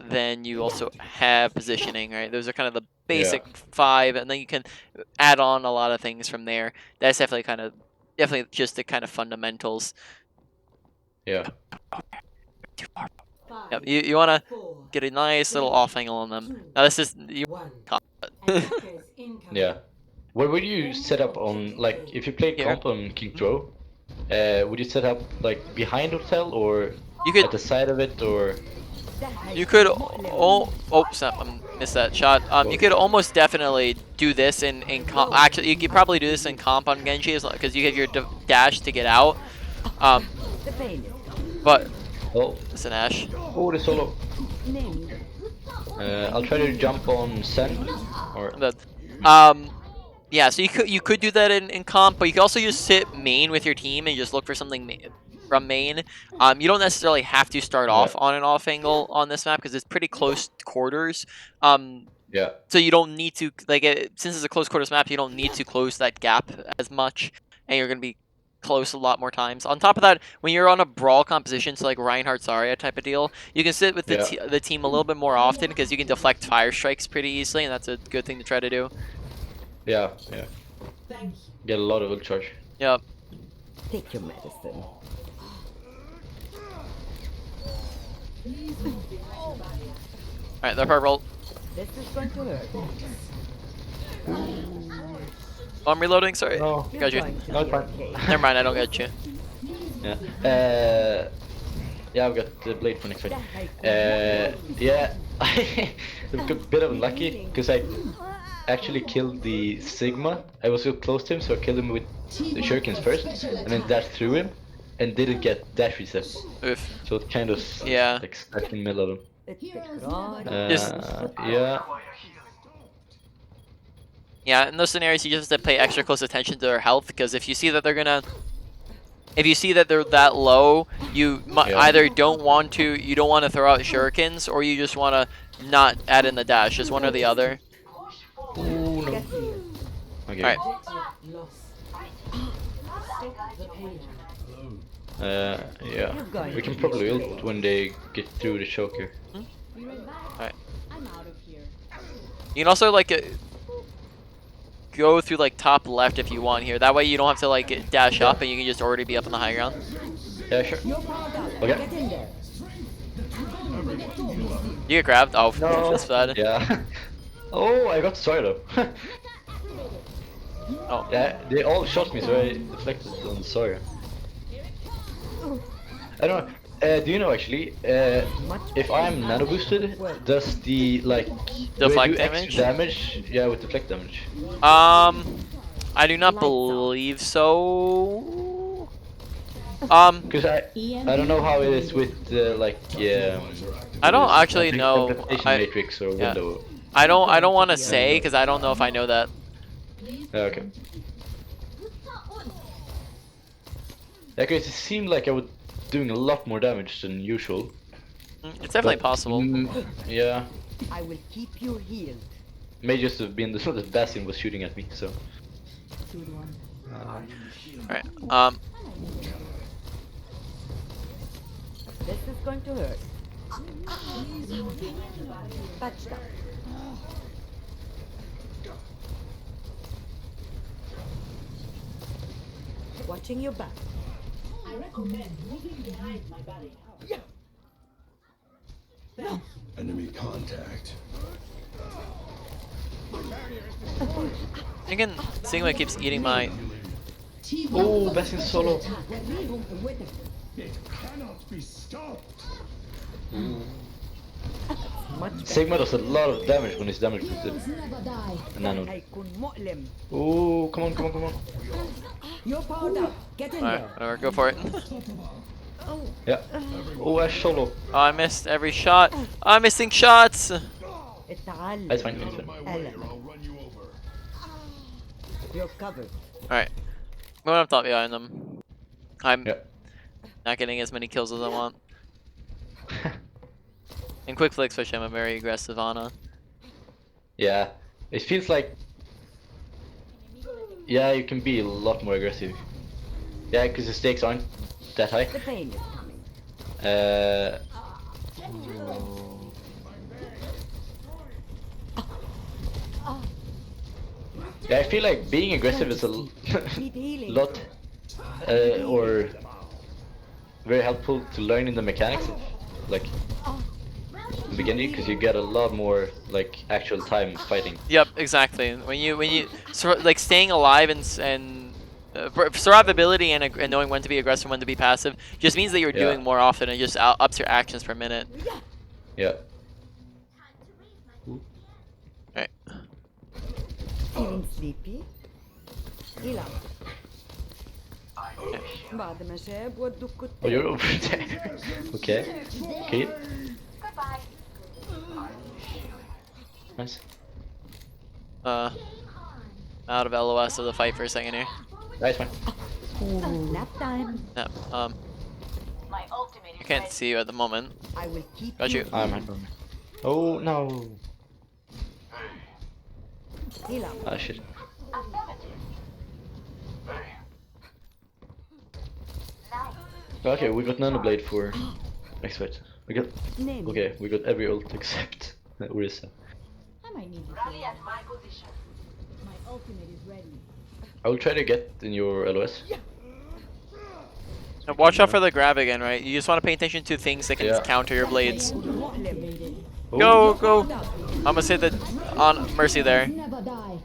then you also have positioning, right? Those are kind of the basic 5, and then you can add on a lot of things from there. That's definitely just the kind of fundamentals. Yeah. Too far. Yep, you want to get a nice little off angle on them. Now this is Yeah. What would you set up on, like, if you played Here. comp on King Throw? Would you set up like behind hotel or You could at the side of it, or snap, I missed that shot. You could almost definitely do this in comp. Actually, you could probably do this in comp on Genji because you have your dash to get out. But oh, it's an Ash. oh, the solo. I'll try to jump on Sen, or Yeah, so you could do that in comp, but you can also just sit main with your team and just look for something from main. You don't necessarily have to start off on an off angle on this map because it's pretty close quarters. yeah, So you don't need to since it's a close quarters map, you don't need to close that gap as much, and you're gonna be close a lot more times. On top of that, when you're on a brawl composition, so like Reinhardt Zarya type of deal, you can sit with the team a little bit more often because you can deflect fire strikes pretty easily, and that's a good thing to try to do. yeah. Get a lot of ult charge. Yep. Take your medicine. Alright, they're purple. This is going to hurt. Oh, I'm reloading, sorry. No, Got you. no, it's fine. Never mind, I don't get you. Yeah. Yeah, I've got the blade for next fight. Yeah, I'm a bit of unlucky because I actually killed the Sigma. I was so close to him, so I killed him with the shurikens first, and then dashed through him, and didn't get dash reset. Oof. So it kind of like stuck in the middle of him. Yeah. Yeah, in those scenarios, you just have to pay extra close attention to their health because if you see that they're that low, you either don't want to throw out shurikens, or you just want to not add in the dash. Just one or the other. Ooh, no. Okay. Alright. Yeah. We can probably ult when they get through the choke here. Alright. You can also go through top left if you want here. That way you don't have to dash up and you can just already be up on the high ground. Yeah, sure. Okay. You get grabbed? Oh, No. that's bad. Yeah. Oh, I got sorry though. Oh. Yeah, they all shot me, so I deflected on Sawyer. I don't know. Do you know actually? If I'm nano boosted, does the do I do extra damage? Yeah, with deflect damage. I do not believe so. Because I don't know how it is with I don't actually know. Matrix or window. I don't want to say because I don't know if I know that. Okay. Yeah, because it seemed like I was doing a lot more damage than usual. It's definitely possible. Yeah. I will keep you healed. May just have been the Bastion was shooting at me, so. Alright. This is going to hurt. Touchdown. Watching your back. I recommend moving behind my barrier. Enemy contact. Again, Sigma keeps eating my. Oh, Bastion solo. It cannot be stopped. Sigma does a lot of damage when it's damage boosted. Nano. Oh, come on. You're powered up. Get in Alright, whatever, go for it. Yeah. Oh, Ash solo. Oh, I missed every shot. I'm missing shots. That's fine. It's fine. I'll run you over. You're covered. Alright. I'm going up top behind them. I'm Yeah. not getting as many kills as I want. In quick flick especially, I'm a very aggressive Ana. Yeah. It feels like. Yeah, you can be a lot more aggressive. Yeah, because the stakes aren't that high. The pain is coming. Yeah, I feel like being aggressive is a lot, or very helpful to learn in the mechanics of, in the beginning, because you get a lot more actual time fighting. Yep, exactly. When you staying alive and survivability and knowing when to be aggressive, when to be passive, just means that you're Yeah. doing more often and just ups your actions per minute. Yeah. Right. Feeling sleepy? Heal up. بعد ما شاب ودوا Oh, الكتاب. you're over there. Okay. Okay. Nice. Out of LOS of the fight for a second here. Nice one. Nap time. Yep. I can't see you at the moment. I will keep Got you. I'm Oh no. Heal up. Ah shit. Okay, we got Nano Blade for next fight. We got Name. okay, we got every ult except Orisa. I might need you for that. My ultimate is ready. I will try to get in your LOS. Now watch out for the grab again, right? You just want to pay attention to things that can Yeah. counter your blades. Activated. Go, go! I'm gonna say that on Mercy there. Never die.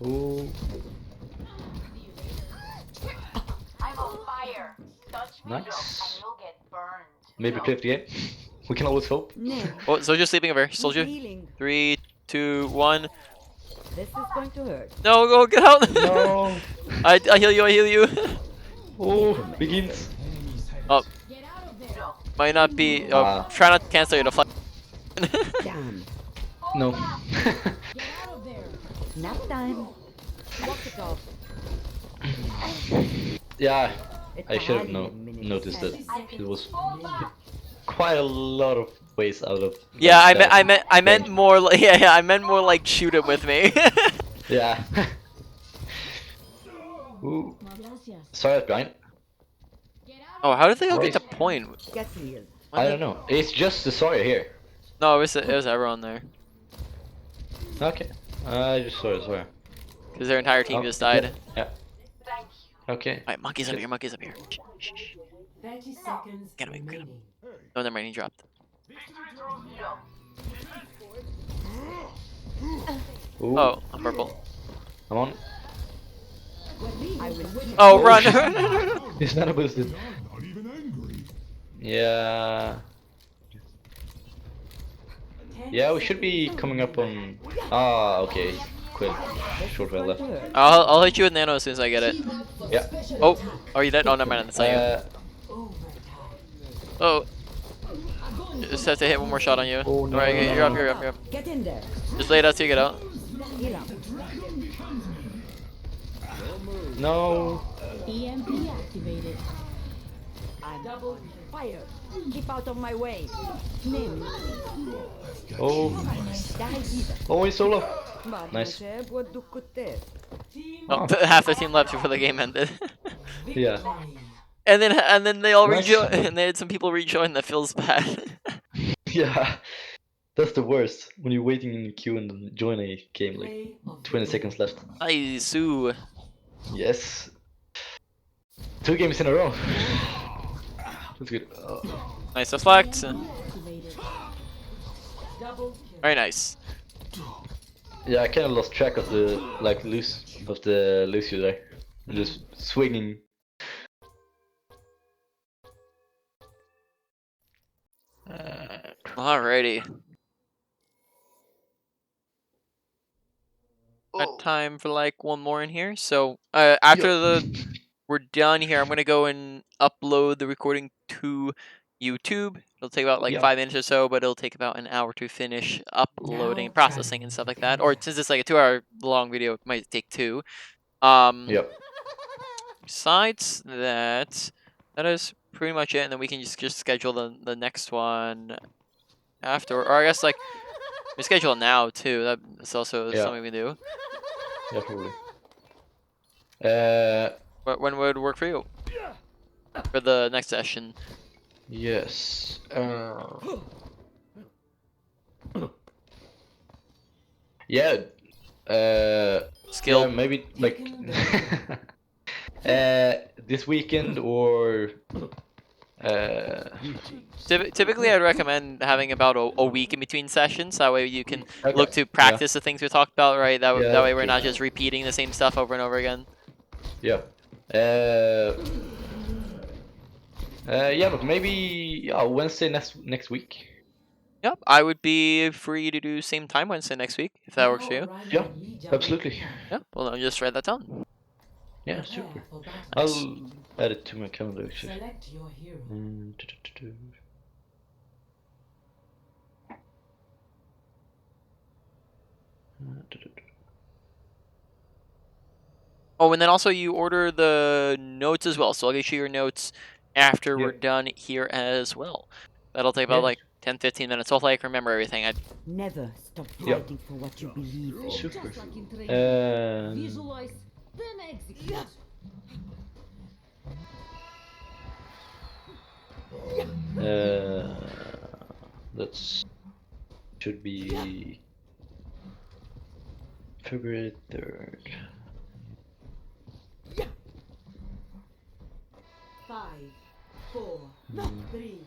Oh, I'm on fire. Touch me nice. and you'll get burned. Maybe 58. We can always hope. Name. Oh, Soldier sleeping over. Soldier. Healing. 3, 2, 1. This is going to hurt. No, go, get out! No. I heal you, I heal you. Oh, begins. Oh. Might not be. Oh, Ah. try not to cancel your deflect. Damn. No. Get out of there. Nap time. Walk it off. Yeah, It's I should have noticed that it was quite a lot of ways out of. Yeah, like, I meant more like yeah, I meant more like shoot it with me. Yeah. Ooh. No gracias. Sorry, that's behind. Oh, how did they all get Right. to point? Get healed. I don't know. It's just the Sawyer here. No, it was everyone there. Okay. I just saw it, sorry. Because their entire team Oh, just died. Yeah. Okay. Alright, monkeys up here, monkeys up here. Shh, shh, shh. 30 seconds Get him, get him. remaining. Oh, never mind, he dropped. Ooh. Oh, I'm purple. Come on. I will keep Oh, Oh, run! shit. He's not boosted. Not even angry. Yeah. 10 Yeah, we should be coming up on. Ah, okay. Quite short while left. to hurt. I'll hit you with nano as soon as I get it. Yeah. Oh, are you dead? Oh, never mind, that's not you. Oh. Just have to hit one more shot on you. Oh, no, Alright, no, you're up, no. you're up, you're up. Get in there. Just lay it out so you get out. Heal up. No. EMP activated. I'm double fire. Keep out of my way. Name. Oh. Die either. Oh, he's solo. بعد ما Nice. شاب ودوا الكتاب. Oh, half the team left before the game ended. Yeah. and then they all Nice. rejoin, and they had some people rejoin. That feels bad. Yeah. That's the worst. When you're waiting in the queue and then join a game, like 20 seconds left. I sue. Yes. 2 games in a row. That's good. Nice deflect. Activated. Very nice. Yeah, I kind of lost track of the Lucio there. I'm just swinging. Alrighty. Got time for like one more in here. So after we're done here, I'm gonna go and upload the recording to YouTube. It'll take about like Yeah. 5 minutes or so, but it'll take about an hour to finish uploading, Now processing, and stuff like that. Or since it's like a 2-hour long video, it might take 2. Yep. Besides that, that is pretty much it, and then we can just schedule the next one after, or I guess like we schedule it now too. That's also Yeah. something we do. Yeah, probably. But when would work for you for the next session? Yes. Yeah. Skill. Yeah, maybe like this weekend or Typically, I'd recommend having about a week in between sessions. That way you can Okay, look to yeah. practice the things we talked about, right? That Yeah, that way we're true. not just repeating the same stuff over and over again. Yeah. Yeah, but maybe Wednesday next week. Yep, I would be free to do same time Wednesday next week if that works for you. Yeah, absolutely. Yeah, well, I'll just write that down. Yeah, super. Nice. I'll add it to my calendar actually. Select your hero. Oh, and then also you order the notes as well. So I'll get you your notes after we're Yeah. done here as well. That'll take about Yeah. like 10-15 minutes. Hopefully I can remember everything. Never stop Yeah. fighting for what you believe in. Super. Just like in training. Um, Visualize, then execute. That's should be February 3rd. 5, 4, 3,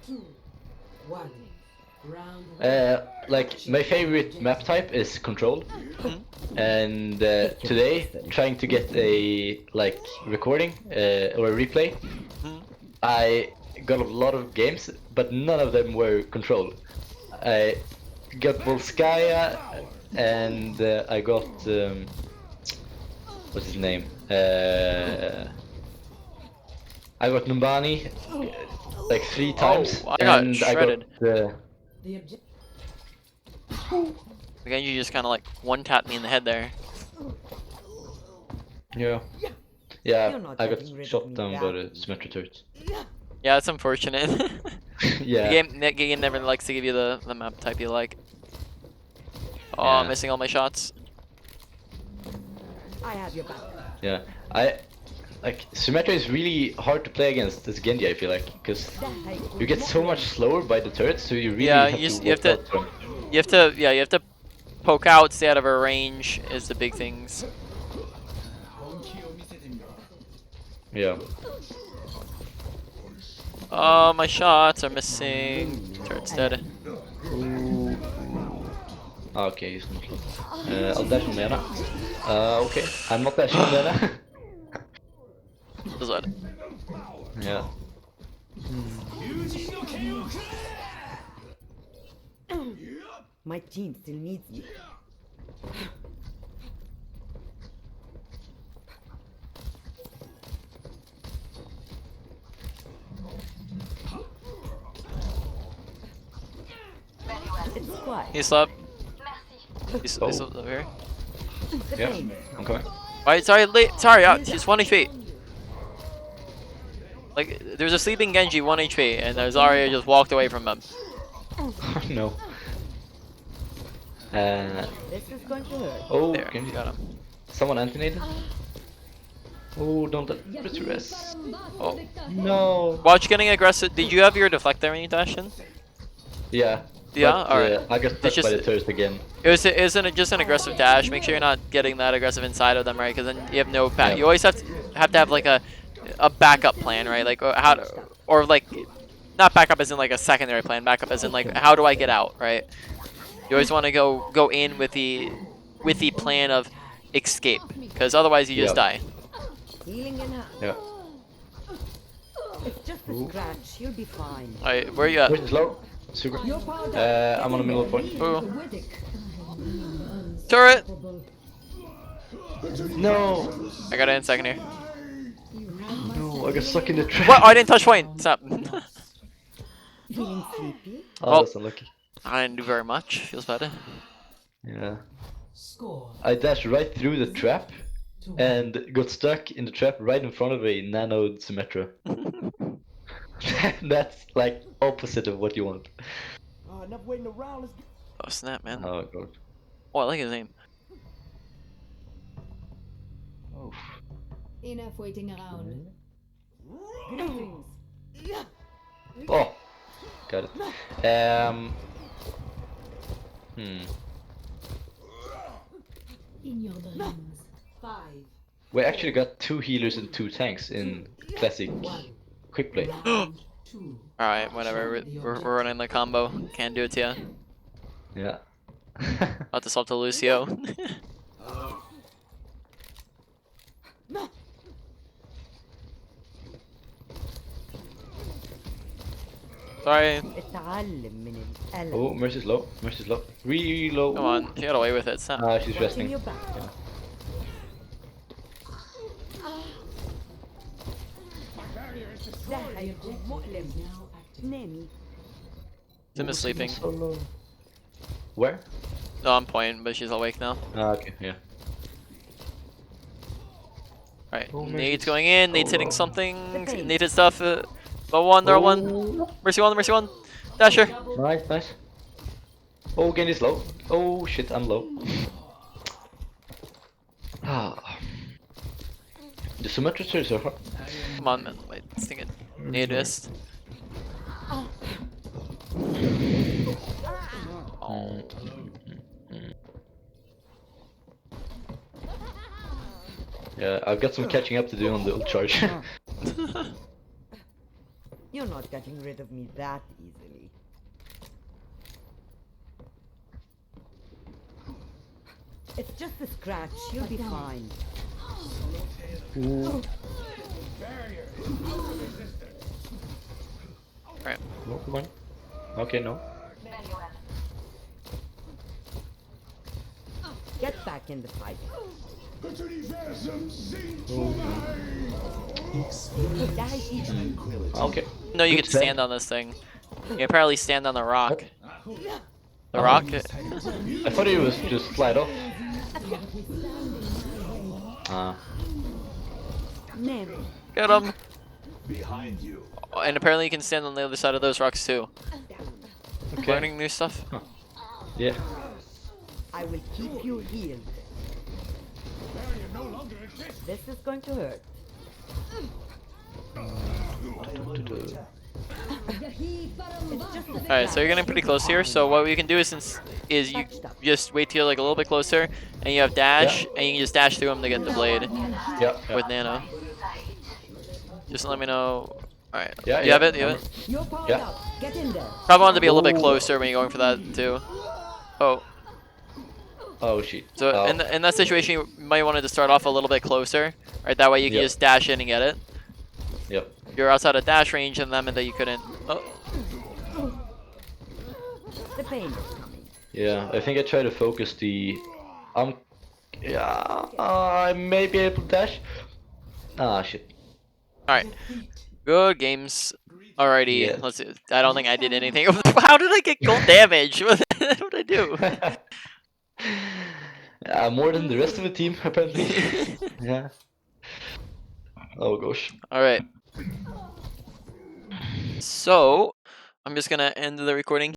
2, 1. Round one. Like my favorite map type is control, and today trying to get a like recording or a replay, I got a lot of games, but none of them were control. I got Volskaya, and I got what's his name? I got Numbani like 3 times, I got and shredded. I got. The objective. Again, you just kind of like one tap me in the head there. Yeah. You're Yeah, not I got getting rid of shot me down that by the Symmetra turret. Yeah, it's unfortunate. Yeah. The game never likes to give you the map type you like. Oh, Yeah. I'm missing all my shots. I have your back. Yeah. Symmetra is really hard to play against this Genji, I feel like, because you get so much slower by the turrets, so you really Yeah, have you to have watch to- out for 'em. You have to poke out, stay out of her range is the big things. Yeah. Oh, my shots are missing. Turret's dead. Okay, he's not low. I'll dash on Lena. Okay. I'm not dashing on Lena. Does that? Yeah. My team still needs me. It's quiet. He's up. Merci. He's over here. The Yeah. pain. I'm coming. Alright, sorry, he's 1 HP. Like, there's a sleeping Genji, 1 HP, and there's Zarya just walked away from him. No. This is going to hurt. Oh, There, Genji. got him. Someone anti-naded? Oh, don't let me rest. Oh. No. Watch getting aggressive. Did you have your deflector when you dashed in? Yeah. Yeah? But, Alright. I got touched just- by the turret again. Just an aggressive dash. Make sure you're not getting that aggressive inside of them, right? Because then you have no Yeah. You always have to have like a backup plan, right? Like or like not backup as in like a secondary plan. Backup as in like how do I get out, right? You always want to go in with the plan of escape, because otherwise you just die. Healing in hand. Yeah. It's just a scratch. You'll be fine. Alright, where are you at? Where's low? Super. I'm on the middle point. Ooh. Turret! No. I got it in second here. No, I got stuck in the trap. What? Oh, I didn't touch point. Stop. Feeling sleepy? Oh, Well- that's unlucky. I didn't do very much. Feels better. Yeah. Score. I dashed right through the trap and got stuck in the trap right in front of a nanoed Symmetra. That's like opposite of what you want. Enough waiting around. Let's Oh snap, man. Oh god. Oh, I like his name. Oh. Enough waiting around. Greetings. Oh. Got it. In your dreams. 5, We actually got 2 healers and 2 tanks in classic quick play. Alright, whatever. We're running the combo. Can't do it to you. Yeah. About to swap to Lucio. Sorry. اتعلم من الألم. Oh, Mercy's low. Mercy's low. Reload. Come on. She got away with it. Stop. She's Watching resting. your back. ده هيكون مؤلم. نامي. Sim is sleeping. So low. Where? No, I'm pointing, but she's awake now. Okay, yeah. Alright, Oh, Nate's Mercy's going in. Nate's so hitting low. something. Nate hit stuff. Low one, there one. Mercy one, Mercy one. Dasher. Nice, nice. Oh, Genji's low. Oh shit, I'm low. The symmetrics are so hard. Come on, man. Wait, sting it. Nate missed. Oh. Yeah, I've got some catching up to do on the ult charge. You're not getting rid of me that easily. It's just a scratch. You'll be fine. Alright. No, come on. Okay, no. Get back in the fight. Okay. No, you Good could save. stand on this thing. You can probably stand on the rock. The rock? I thought he was just slide off. نامي. Get him! Behind you. Oh, and apparently you can stand on the other side of those rocks too. Okay. Learning new stuff. Yeah. I will keep you healed. This is going to hurt. It's just a Alright, so you're getting pretty close here. So what we can do is you just wait till you're like a little bit closer, and you have dash, and you can just dash through him to get the blade Yeah. with Nano. Just let me know. Alright, Yeah, you have it? You have it? You're powered Yeah. up. Get in there. Probably want to be a little bit Ooh. closer when you're going for that too. Oh, Oh shit. so Oh. in that situation, you might want to start off a little bit closer, right? That way you can Yep. just dash in and get it. Yep. You're outside of dash range, and that meant that you couldn't. Oh, The pain is coming. Yeah, I think I try to focus the. Yeah, I may be able to dash. Ah shit. all right. Good games. Alrighty, Yeah. let's see. I don't think I did anything. How did I get gold damage? What did I do? More than the rest of the team apparently. Yeah. Oh gosh. Alright. So, I'm just gonna end the recording